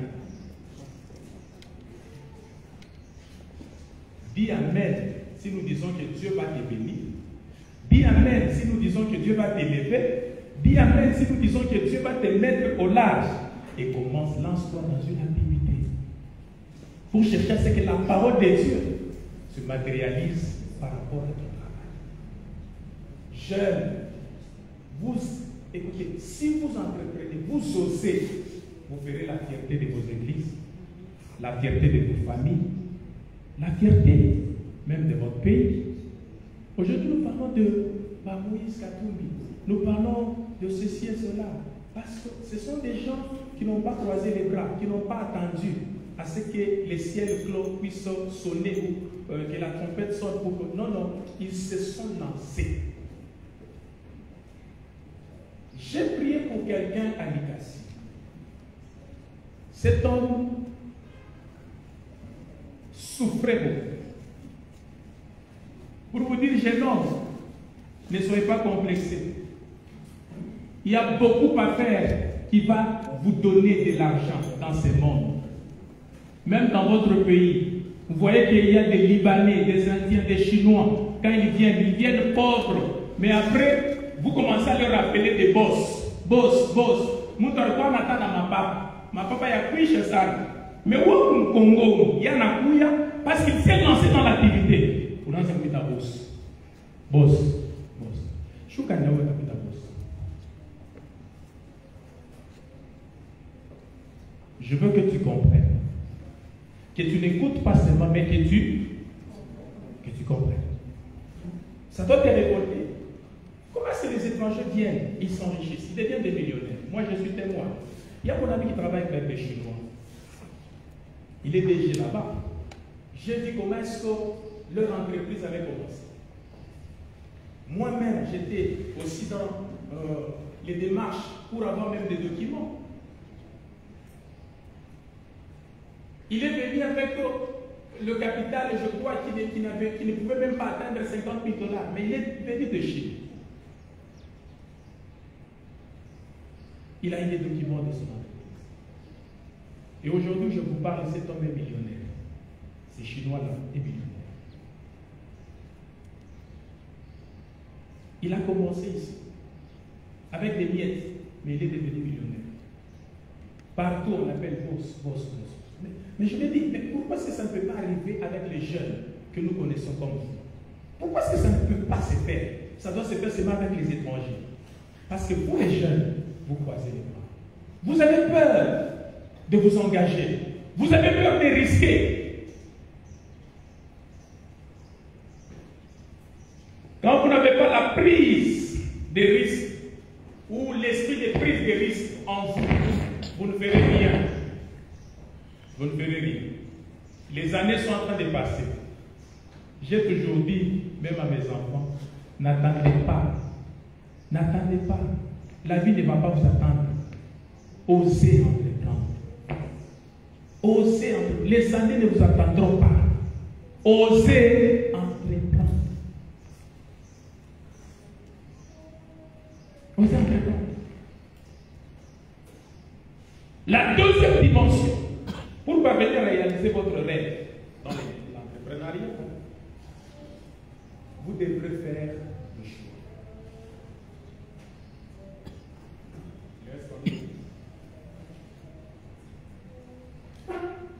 Dis Amen si nous disons que Dieu va te bénir. Dis Amen si nous disons que Dieu va t'élever. Dis Amen si nous disons que Dieu va te mettre au large. Et commence, lance-toi dans une activité. Pour chercher à ce que la parole de Dieu se matérialise par rapport à ton travail. Jeunes, vous, écoutez, si vous entreprenez, vous osez, vous verrez la fierté de vos églises, la fierté de vos familles, la fierté même de votre pays. Aujourd'hui, nous parlons de Moïse Katumbi. Nous parlons de ceci et cela. Parce que ce sont des gens qui n'ont pas croisé les bras, qui n'ont pas attendu à ce que les ciels clos puissent sonner ou que la trompette sonne pour que... Non, non, ils se sont lancés. J'ai prié pour quelqu'un à Nikassi. Cet homme souffrait beaucoup. Pour vous dire, jeune homme, ne soyez pas complexés. Il y a beaucoup à faire qui va vous donner de l'argent dans ce monde. Même dans votre pays, vous voyez qu'il y a des Libanais, des Indiens, des Chinois. Quand ils viennent pauvres. Mais après, vous commencez à leur appeler des boss. Boss, boss. Ma papa a pris chez ça. Mais où au Congo, il y a un couilla parce qu'il s'est lancé dans l'activité. Pour lancer un boss. Boss. Boss. Je suis un boss. Je veux que tu comprennes. Que tu n'écoutes pas seulement, mais que tu comprennes. Ça doit te révolter. Comment est-ce que les étrangers viennent, ils s'enrichissent, ils deviennent des millionnaires? Moi, je suis témoin. Il y a mon ami qui travaille avec des Chinois. Il est DG là-bas. J'ai vu comment est-ce que leur entreprise avait commencé. Moi-même, j'étais aussi dans les démarches pour avoir même des documents. Il est venu avec le capital, je crois, qui ne pouvait même pas atteindre 50 000 $, mais il est venu de Chine. Il a eu des documents de son entreprise. Et aujourd'hui, je vous parle, cet homme est millionnaire. Ces Chinois-là est millionnaire. Il a commencé ici, avec des miettes, mais il est devenu millionnaire. Partout, on l'appelle boss, boss, boss. Mais je me dis, mais pourquoi est-ce que ça ne peut pas arriver avec les jeunes que nous connaissons comme vous? Pourquoi est-ce que ça ne peut pas se faire? Ça doit se faire seulement avec les étrangers. Parce que vous, les jeunes, vous croisez les bras. Vous avez peur de vous engager. Vous avez peur de risquer. Quand vous n'avez pas la prise de risque ou l'esprit de prise de risque en vous, vous ne ferez rien. Vous ne ferez rien. Les années sont en train de passer. J'ai toujours dit, même à mes enfants, n'attendez pas. N'attendez pas. La vie ne va pas vous attendre. Osez entreprendre. Osez entreprendre. Les années ne vous attendront pas. Osez entreprendre. Osez entreprendre. La deuxième dimension, pour parvenir à réaliser votre rêve dans l'entrepreneuriat, vous devrez faire le choix.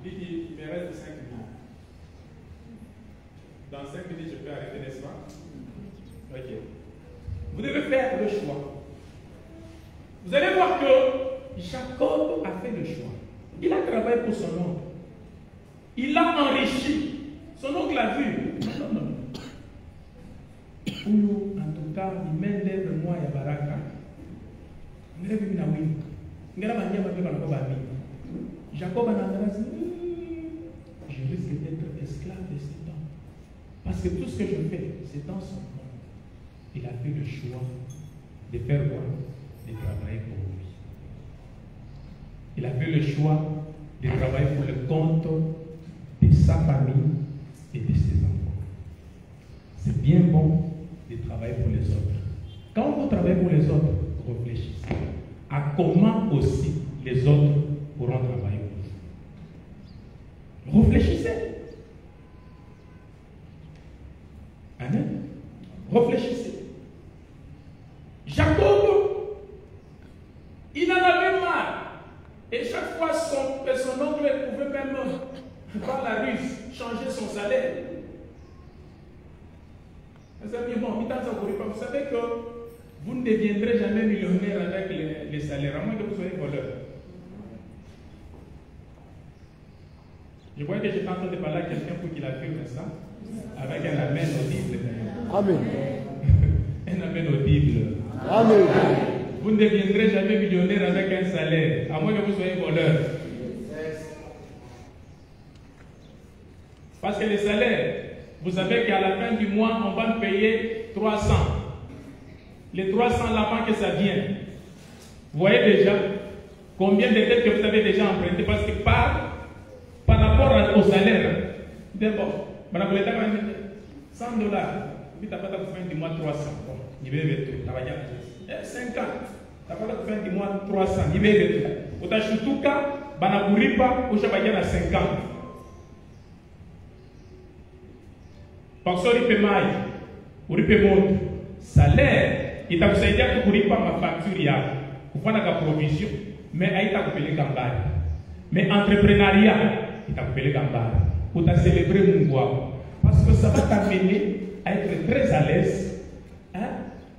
Il me reste 5 minutes. Dans 5 minutes, je peux arrêter, n'est-ce pas? Ok. Vous devez faire le choix. Vous allez voir que Jacob a fait le choix. Il a travaillé pour son oncle. Il l'a enrichi. Son oncle a vu. Non. En tout cas, il mène l'œuvre moi et Baraka. Jacob a dit, je Parce que tout ce que je fais, c'est dans son nom. Il a fait le choix de faire quoi? De travailler pour lui. Il a fait le choix de travailler pour le compte de sa famille et de ses enfants. C'est bien bon de travailler pour les autres. Quand vous travaillez pour les autres, réfléchissez à comment aussi les autres pourront travailler pour vous. Réfléchissez. Amen. Réfléchissez. Jacob, il en avait marre. Et chaque fois, son oncle pouvait même, par la ruse, changer son salaire. Mes amis, bon, vous savez que vous ne deviendrez jamais millionnaire avec les salaires, à moins que vous soyez voleur. Je crois que j'étais en train de parler à quelqu'un pour qu'il affirme ça, avec un amen audible. Amen. Un amen audible. Amen. Vous ne deviendrez jamais millionnaire avec un salaire, à moins que vous soyez voleur. Parce que les salaires, vous savez qu'à la fin du mois, on va me payer 300. Les 300 là-bas que ça vient. Vous voyez déjà combien de dettes que vous avez déjà empruntées? Parce que par rapport au salaire, d'abord, $100. Puis tu n'as pas de fin du mois 300. Il va être tout. 50. Tu n'as pas de fin du mois 300. Il va être tout. Tu as chuté cas, banaburipa, ou chabaya à 50. Parce que tu peux maï, ou tu peux monter. Salaire. Il t'a dit que tu pas ma facture, tu pas la provision, mais il t'a coupé les gambari. Mais entrepreneuriat, il t'a coupé les gambari. Pour t'a célébrer mon bois. Parce que ça va t'amener à être très à l'aise. Hein?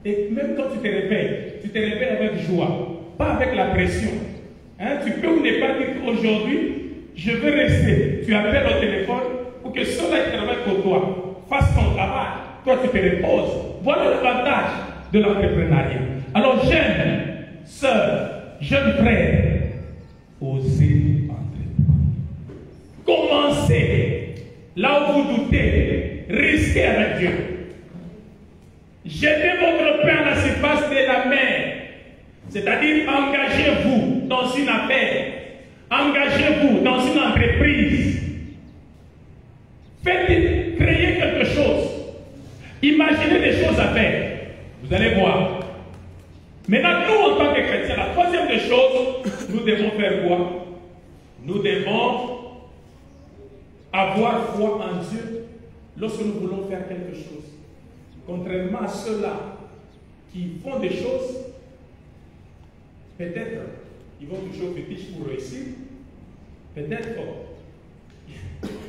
Et même quand tu te réveilles avec joie, pas avec la pression. Hein? Tu peux ou ne pas dire qu'aujourd'hui, je veux rester. Tu appelles au téléphone pour que ceux-là qui travaillent pour toi fassent ton travail. Toi, tu te reposes. Voilà l'avantage de l'entrepreneuriat. Alors, jeunes, sœurs, jeunes frères, osez entreprendre. Commencez là où vous doutez, risquez avec Dieu. Jetez votre pain à la surface de la mer, c'est-à-dire engagez-vous dans une affaire, engagez-vous dans une entreprise, faites créer quelque chose, imaginez des choses à faire. Vous allez voir. Maintenant, nous, en tant que chrétiens, la troisième des choses, nous devons faire quoi? Nous devons avoir foi en Dieu lorsque nous voulons faire quelque chose. Contrairement à ceux-là qui font des choses, peut-être ils vont toucher au fétiche pour réussir, peut-être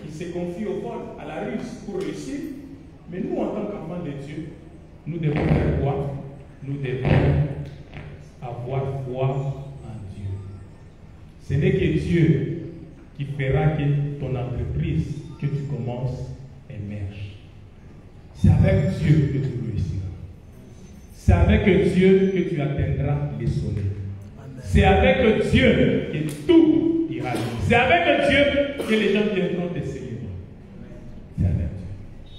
ils se confient au vol, à la ruse pour réussir, mais nous, en tant qu'enfants de Dieu, nous devons faire quoi? Nous devons avoir foi en Dieu. Ce n'est que Dieu qui fera que ton entreprise que tu commences émerge. C'est avec Dieu que tu réussiras. C'est avec Dieu que tu atteindras les sommets. C'est avec Dieu que tout ira bien. C'est avec Dieu que les gens viendront te célébrer. C'est avec Dieu.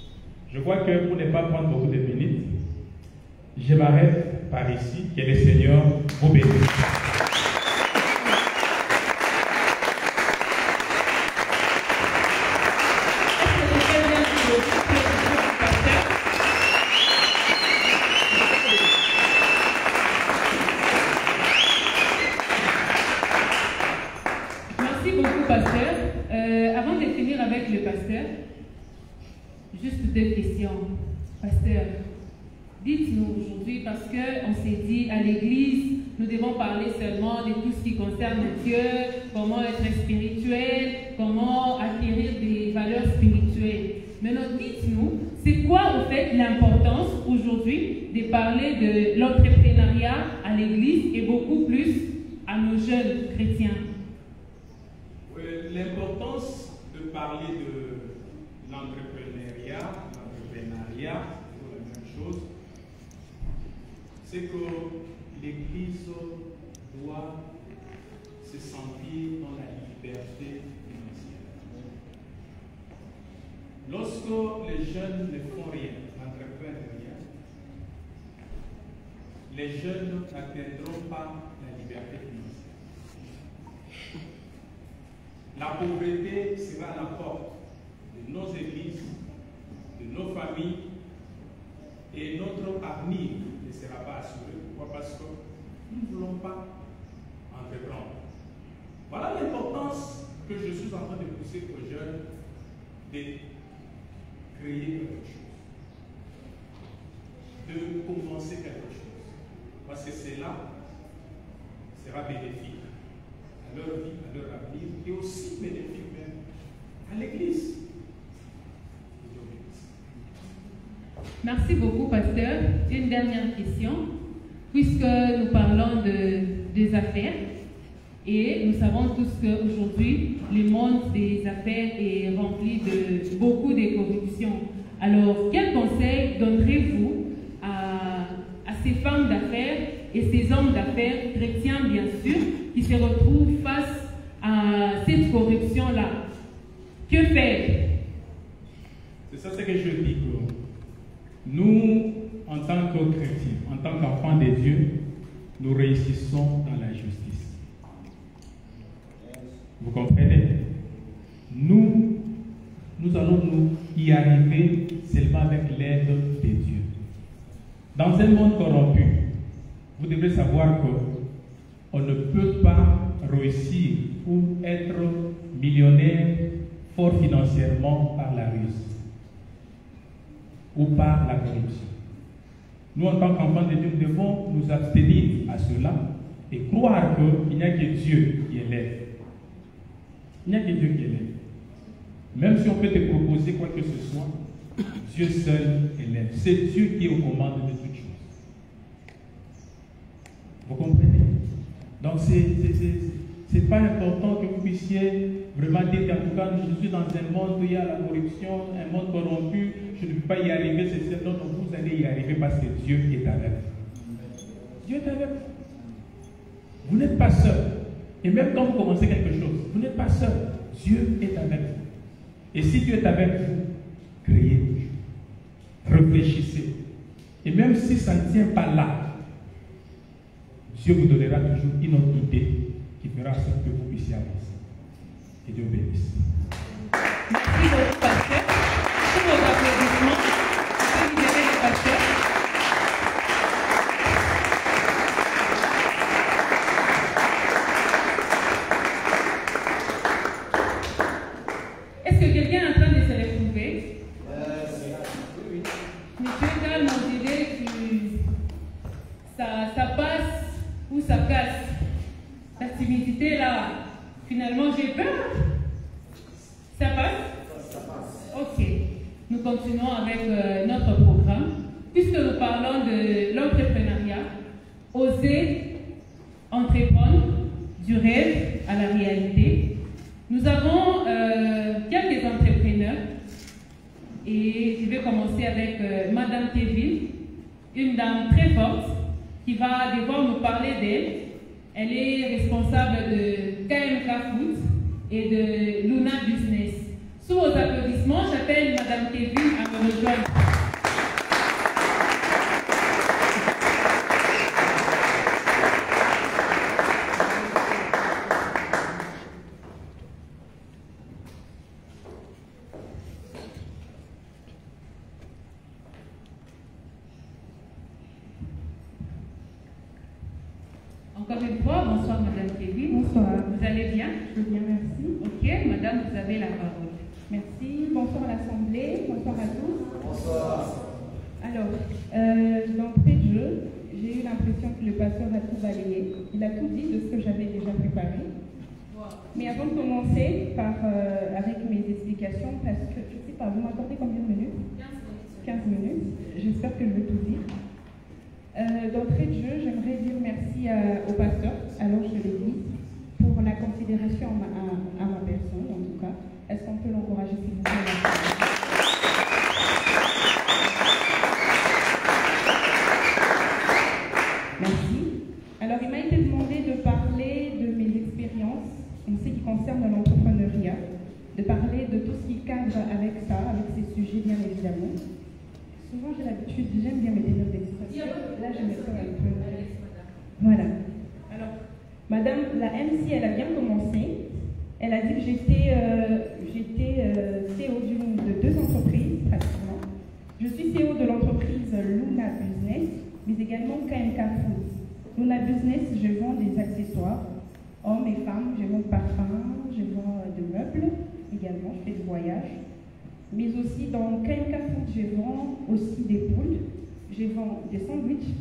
Je crois que pour ne pas prendre beaucoup de minutes, je m'arrête par ici. Que le Seigneur vous bénisse. Merci beaucoup, pasteur. Avant de finir avec le pasteur, juste deux questions. Pasteur, dites-nous aujourd'hui, parce qu'on s'est dit à l'église, nous devons parler seulement de tout ce qui concerne Dieu, comment être spirituel, comment acquérir des valeurs spirituelles. Maintenant, dites-nous, c'est quoi en fait l'importance aujourd'hui de parler de l'entrepreneuriat à l'église et beaucoup plus à nos jeunes chrétiens? Oui, l'importance de parler de l'entrepreneuriat, c'est la même chose, c'est que l'Église doit se sentir dans la liberté financière. Lorsque les jeunes ne font rien, n'entreprennent rien, les jeunes n'atteindront pas la liberté financière. La pauvreté sera à la porte de nos églises, de nos familles, et notre avenir ne sera pas assuré. Pourquoi? Parce que nous ne voulons pas entreprendre. Voilà l'importance que je suis en train de pousser aux jeunes de créer quelque chose, de commencer quelque chose. Parce que cela sera bénéfique à leur vie, à leur avenir, et aussi bénéfique même à l'Église. Merci beaucoup, pasteur. Une dernière question. Puisque nous parlons des affaires, et nous savons tous qu'aujourd'hui, le monde des affaires est rempli de beaucoup de corruption. Alors, quel conseil donnerez-vous à ces femmes d'affaires et ces hommes d'affaires, chrétiens bien sûr, qui se retrouvent face à cette corruption-là? Que faire? C'est ça ce que je dis. Nous, en tant que chrétiens, en tant qu'enfants de Dieu, nous réussissons dans la justice. Vous comprenez? Nous allons nous y arriver seulement avec l'aide de Dieu. Dans un monde corrompu, vous devez savoir qu'on ne peut pas réussir ou être millionnaire fort financièrement par la ruse ou par la corruption. Nous, en tant qu'enfants de Dieu, nous devons nous abstenir à cela et croire qu'il n'y a que Dieu qui élève. Il n'y a que Dieu qui élève. Même si on peut te proposer quoi que ce soit, Dieu seul élève. C'est Dieu qui est aux commandes de toutes choses. Vous comprenez? Donc, c'est pas important que vous puissiez vraiment dire qu'en tout cas, je suis dans un monde où il y a la corruption, un monde corrompu, je ne peux pas y arriver, c'est certain. Donc, vous allez y arriver parce que Dieu est avec vous. Dieu est avec vous. Vous n'êtes pas seul. Et même quand vous commencez quelque chose, vous n'êtes pas seul. Dieu est avec vous. Et si Dieu est avec vous, créez toujours. Réfléchissez. Et même si ça ne tient pas là, Dieu vous donnera toujours une autre idée qui fera ce que vous puissiez avancer. Que Dieu bénisse. Merci beaucoup, pasteur. Pour vos applaudissements, je vais libérer le pasteur. Est-ce que quelqu'un est en train de se retrouver? Monsieur Gal, on dirait que ça passe ou ça casse. La timidité là, finalement j'ai peur. Ça passe? Ça passe. Ok. Nous continuons avec notre programme. Puisque nous parlons de l'entrepreneuriat, oser entreprendre du rêve à la réalité. Nous avons quelques entrepreneurs et je vais commencer avec Madame Teville, une dame très forte qui va devoir nous parler d'elle. Elle est responsable de KMK Food et de Luna Business. Sous vos applaudissements, j'appelle Madame Teville à me rejoindre. Encore une fois, bonsoir Madame Teville. Bonsoir. Vous allez bien? Je vais bien, merci. Ok, Madame, vous avez la parole. Merci. Bonsoir à l'Assemblée. Bonsoir à tous. Bonsoir. Alors, d'entrée de jeu, j'ai eu l'impression que le pasteur a tout balayé. Il a tout dit de ce que j'avais déjà préparé. Mais avant de commencer avec mes explications, parce que je ne sais pas, vous m'accordez combien de minutes? 15 minutes. J'espère que je vais tout dire. D'entrée de jeu, j'aimerais dire merci au pasteur, alors je l'ai dit, pour la considération à ma personne, en tout cas. Est-ce qu'on peut l'encourager, s'il vous plaît? Merci. Alors, il m'a été demandé de parler de mes expériences en ce qui concerne l'entrepreneuriat, de parler de tout ce qui cadre avec ça, avec ces sujets, bien évidemment. Souvent, j'ai l'habitude, j'aime bien mes délires d'expression. Là, je me sens un peu. Voilà. Alors, madame, la MC, elle a bien commencé. Elle a dit que j'étais CEO de 2 entreprises, pratiquement. Je suis CEO de l'entreprise Luna Business, mais également KMK Food. Luna Business, je vends des accessoires, hommes et femmes, je vends parfums, je vends des meubles également, je fais du voyage. Mais aussi dans KMK Food, je vends aussi des poules, je vends des sandwichs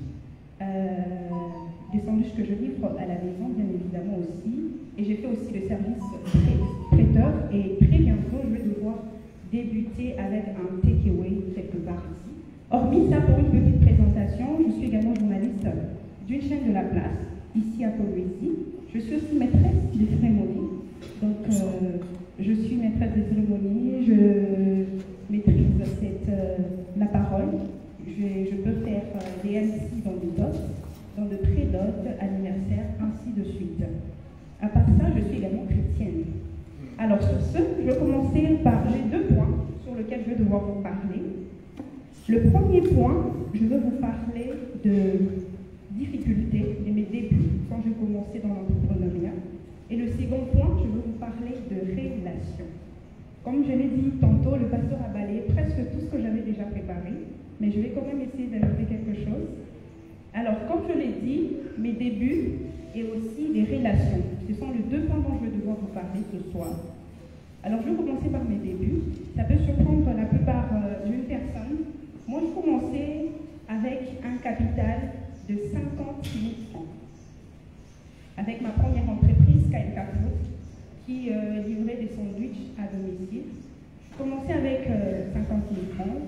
que je livre à la maison, bien évidemment aussi. Et j'ai fait aussi le service traiteur. Et très bientôt, je vais devoir débuter avec un takeaway quelque part ici. Hormis ça, pour une petite présentation, je suis également journaliste d'une chaîne de la place, ici à Colombie. Je suis aussi maîtresse des cérémonies. Donc, je suis maîtresse des cérémonies, je maîtrise la parole. Je peux faire des MC dans des dots, dans de pré-dots, anniversaires, ainsi de suite. À part ça, je suis également chrétienne. Alors sur ce, je vais commencer par, j'ai 2 points sur lesquels je vais devoir vous parler. Le premier point, je vais vous parler de difficultés, de mes débuts quand j'ai commencé dans l'entrepreneuriat. Et le second point, je vais vous parler de relations. Comme je l'ai dit tantôt, le pasteur a balayé presque tout ce que j'avais déjà préparé, mais je vais quand même essayer d'ajouter quelque chose. Alors, comme je l'ai dit, mes débuts et aussi les relations. Ce sont les 2 points dont je vais devoir vous parler ce soir. Alors, je vais commencer par mes débuts. Ça peut surprendre la plupart d'une personne. Moi, je commençais avec un capital de 50 000 francs. Avec ma première entreprise, KMK Food, qui livrait des sandwichs à domicile. Je commençais avec 50 000 francs.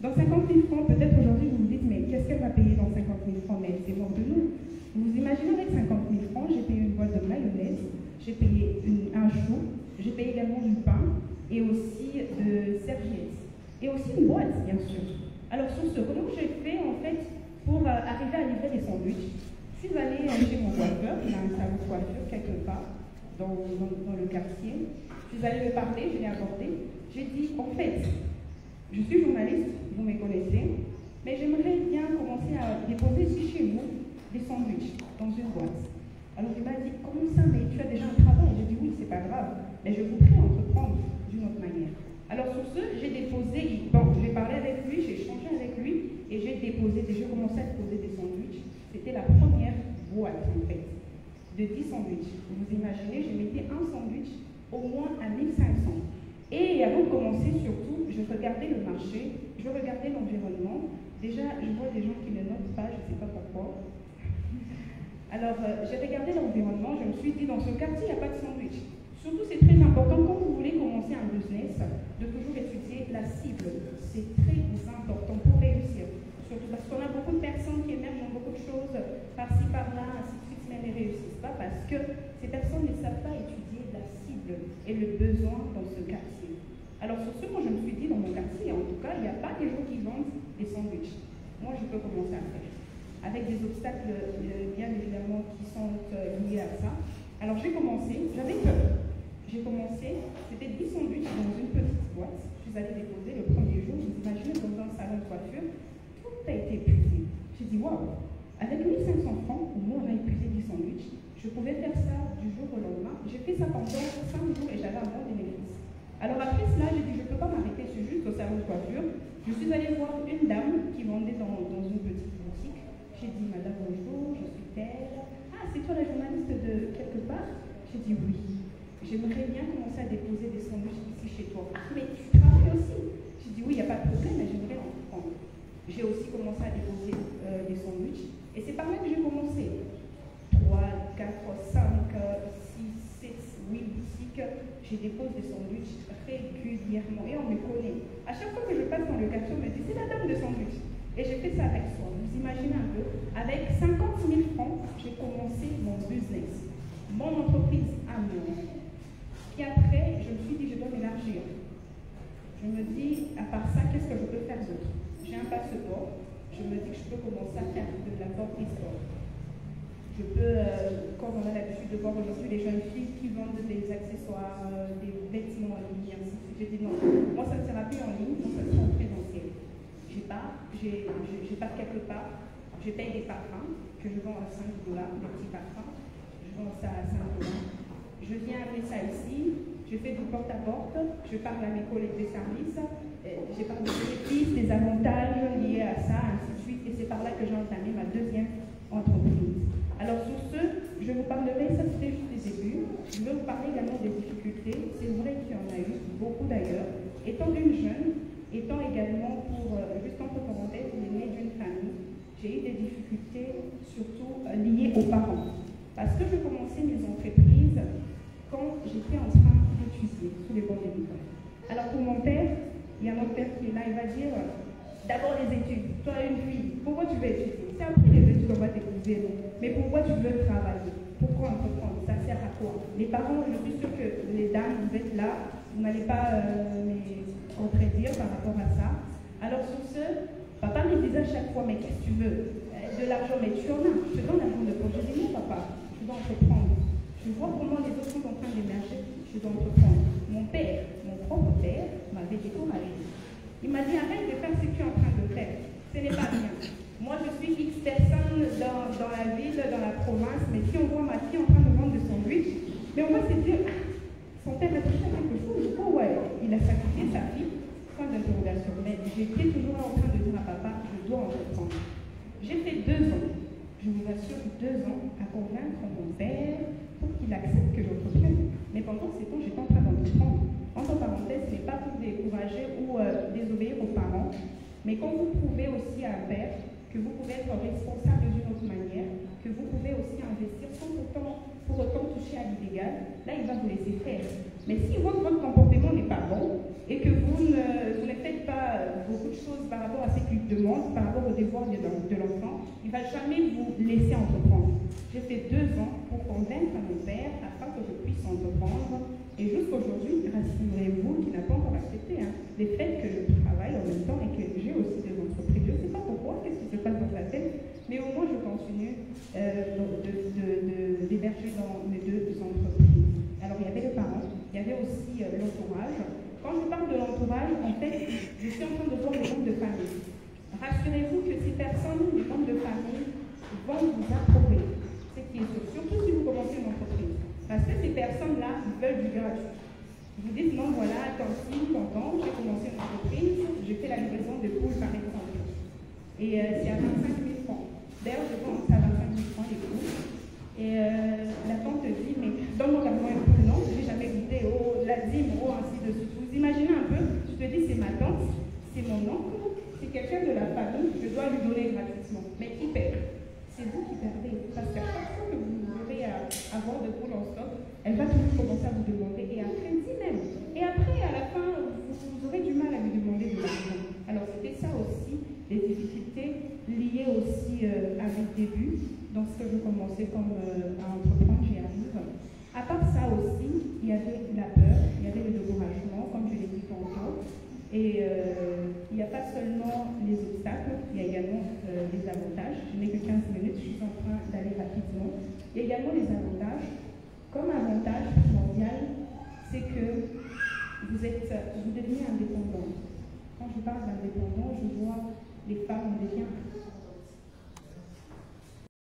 Dans 50 000 francs, peut-être aujourd'hui vous vous dites, mais qu'est-ce qu'elle va payer dans 50 000 francs? Mais c'est mort de nous. Vous vous imaginez, avec 50 000 francs, j'ai payé une boîte de mayonnaise, j'ai payé un chou, j'ai payé également du pain et aussi de serviettes. Et aussi une boîte, bien sûr. Alors sur ce, comment j'ai fait en fait pour arriver à livrer des sandwichs? Je suis allée chez mon coiffeur, il a un salon de coiffure quelque part dans le quartier. Je suis allée lui parler, je l'ai abordé. J'ai dit, en fait, je suis journaliste, vous me connaissez, mais j'aimerais bien commencer à déposer ici chez vous des sandwichs dans une boîte. Alors il m'a dit, comment ça, mais tu as déjà un travail? J'ai dit, oui, c'est pas grave, mais je voudrais entreprendre d'une autre manière. Alors sur ce, j'ai déposé, j'ai parlé avec lui, j'ai échangé avec lui, et j'ai commencé à déposer des sandwichs. C'était la première boîte, en fait, de 10 sandwichs. Vous imaginez, je mettais un sandwich au moins à 1500. Et avant de commencer, surtout, je regardais le marché, je regardais l'environnement. Déjà, je vois des gens qui ne notent pas, je ne sais pas pourquoi. Alors, j'ai regardé l'environnement, je me suis dit, dans ce quartier, il n'y a pas de sandwich. Surtout, c'est très important, quand vous voulez commencer un business, de toujours étudier la cible. C'est très important pour réussir. Surtout parce qu'on a beaucoup de personnes qui émergent dans beaucoup de choses, par-ci, par-là, ainsi de suite, mais ne réussissent pas parce que ces personnes ne savent pas étudier la cible et le besoin dans ce quartier. Alors sur ce, moi je me suis dit, dans mon quartier, en tout cas, il n'y a pas des gens qui vendent des sandwichs. Moi, je peux commencer à faire. Avec des obstacles, bien évidemment, qui sont liés à ça. Alors j'ai commencé, j'avais peur. J'ai commencé, c'était 10 sandwichs dans une petite boîte. Je suis allée déposer le premier jour, vous imaginez, dans un salon de coiffure, tout a été épuisé. J'ai dit, waouh, avec 1500 francs, au moins on a épuisé 10 sandwichs. Je pouvais faire ça du jour au lendemain. J'ai fait ça pendant 5 jours et j'avais un bon bénéfice. Alors après cela, j'ai dit, je ne peux pas m'arrêter juste au salon de coiffure. Je suis allée voir une dame qui vendait dans une petite boutique. J'ai dit, madame, bonjour, je suis telle. Ah, c'est toi la journaliste de quelque part? J'ai dit, oui. J'aimerais bien commencer à déposer des sandwichs ici chez toi. Ah, mais tu travailles aussi? J'ai dit, oui, il n'y a pas de problème, mais j'aimerais en prendre. J'ai aussi commencé à déposer des sandwichs. Et c'est par là que j'ai commencé. 3, 4, 5, 6, 7, 8 boutiques. Je dépose des sandwichs régulièrement. Et on me connaît. À chaque fois que je passe dans le quartier, on me dit, c'est la dame de sandwich. Et j'ai fait ça avec soi. Vous imaginez un peu. Avec 50 000 francs, j'ai commencé mon business. Mon entreprise à moi. Et après, je me suis dit, je dois m'élargir. Je me dis, à part ça, qu'est-ce que je peux faire d'autre? J'ai un passeport. Je me dis que je peux commencer à faire de la porte-histoire. Je peux, comme on a l'habitude de voir aujourd'hui les jeunes filles qui vendent des accessoires, des vêtements en ligne, ainsi de suite. J'ai dit non, moi ça ne sera plus en ligne, moi ça sera en présentiel. J'ai pas pars quelque part, je paye des parfums que je vends à $5, des petits parfums, je vends ça à $5. Je viens amener ça ici, je fais du porte-à-porte, je parle à mes collègues de service, je parle des bénéfices, des avantages liés à ça, ainsi de suite, et c'est par là que j'ai entamé ma deuxième entreprise. Alors sur ce, je vous parlerai, ça c'était juste les débuts, je vais vous parler également des difficultés, c'est vrai qu'il y en a eu, beaucoup d'ailleurs. Étant une jeune, étant également juste entre parenthèses, l'aînée d'une famille, j'ai eu des difficultés surtout liées aux parents. Parce que je commençais mes entreprises quand j'étais en train d'étudier sous les bancs de l'école. Alors pour mon père, il y a mon père qui est là, il va dire d'abord les études, toi une fille, pourquoi tu veux étudier? C'est après les études on va t'épouser, mais pourquoi tu veux travailler? Pourquoi entreprendre? Ça sert à quoi? Les parents, je suis sûre que les dames, vous êtes là, vous n'allez pas me contredire par rapport à ça. Alors sur ce, papa me disait à chaque fois, mais qu'est-ce que tu veux? De l'argent, mais tu en as, je te donne l'argent de poche. Je dis non papa, je dois entreprendre. Je vois comment les autres sont en train d'émerger, je dois entreprendre. Mon père, mon propre père, m'avait découragé. Il m'a dit arrête de faire ce que tu es en train de faire, ce n'est pas bien. Moi je suis X personne dans la ville, dans la province, mais si on voit ma fille en train de vendre des sandwichs, mais on va se dire, son père a touché quelque chose, oh ouais, il a sacrifié sa fille, point d'interrogation. Mais j'étais toujours en train de dire à papa, je dois entreprendre. J'ai fait 2 ans, je vous assure 2 ans, à convaincre mon père pour qu'il accepte que j'entreprenne. Mais pendant ces temps, j'étais en train d'entreprendre. Entre parenthèses, ce n'est pas pour décourager ou désobéir aux parents, mais quand vous prouvez aussi à un père que vous pouvez être responsable d'une autre manière, que vous pouvez aussi investir sans pour autant toucher à l'illégal, là il va vous laisser faire. Mais si votre comportement n'est pas bon et que vous ne faites pas beaucoup de choses par rapport à ce qu'il demande, par rapport aux devoirs de l'enfant, il ne va jamais vous laisser entreprendre. J'ai fait 2 ans pour convaincre mon père afin que je puisse entreprendre. Et jusqu'aujourd'hui, rassurez-vous qu'il n'a pas encore accepté le fait que je travaille en même temps et que j'ai aussi des entreprises. Je ne sais pas pourquoi, qu'est-ce qui se passe dans sa tête, mais au moins je continue d'héberger dans mes 2 entreprises. Alors il y avait les parents, il y avait aussi l'entourage. Quand je parle de l'entourage, en fait, je suis en train de voir les membres de famille. Rassurez-vous que ces personnes, les membres de famille, vont vous approuver. C'est qui est sûr, surtout si vous commencez une entreprise. Parce que ces personnes-là veulent du gratuit. Vous dites non, voilà, tant si, content, j'ai commencé une entreprise, j'ai fait la livraison de poules par exemple. Et c'est à 25 000 francs. D'ailleurs, je commence à 25 000 francs les poules. Et la tante te dit, mais donne-moi l'argent un peu, non, je n'ai jamais goûté, oh, la dîme, oh, ainsi de suite. Vous imaginez un peu, je te dis, c'est ma tante, c'est mon oncle, c'est quelqu'un de la famille, je dois lui donner gratuitement. Mais qui perd? C'est vous qui perdez. Parce qu'à chaque fois que vous aurez à avoir de poules en stock, elle va toujours commencer à vous demander, et après, dit même. Et après, à la fin, vous aurez du mal à lui demander de l'argent. Alors, c'était ça aussi, les difficultés liées aussi à mes débuts, dans ce que je commençais comme à entreprendre, j'y arrive. À part ça aussi, il y avait la peur, il y avait le découragement, comme je l'ai dit tantôt. Et il n'y a pas seulement les obstacles, il y a également les avantages. Je n'ai que 15 minutes, je suis en train d'aller rapidement. Il y a également les avantages. Comme avantage primordial, c'est que vous devenez indépendant. Quand je parle d'indépendant, je vois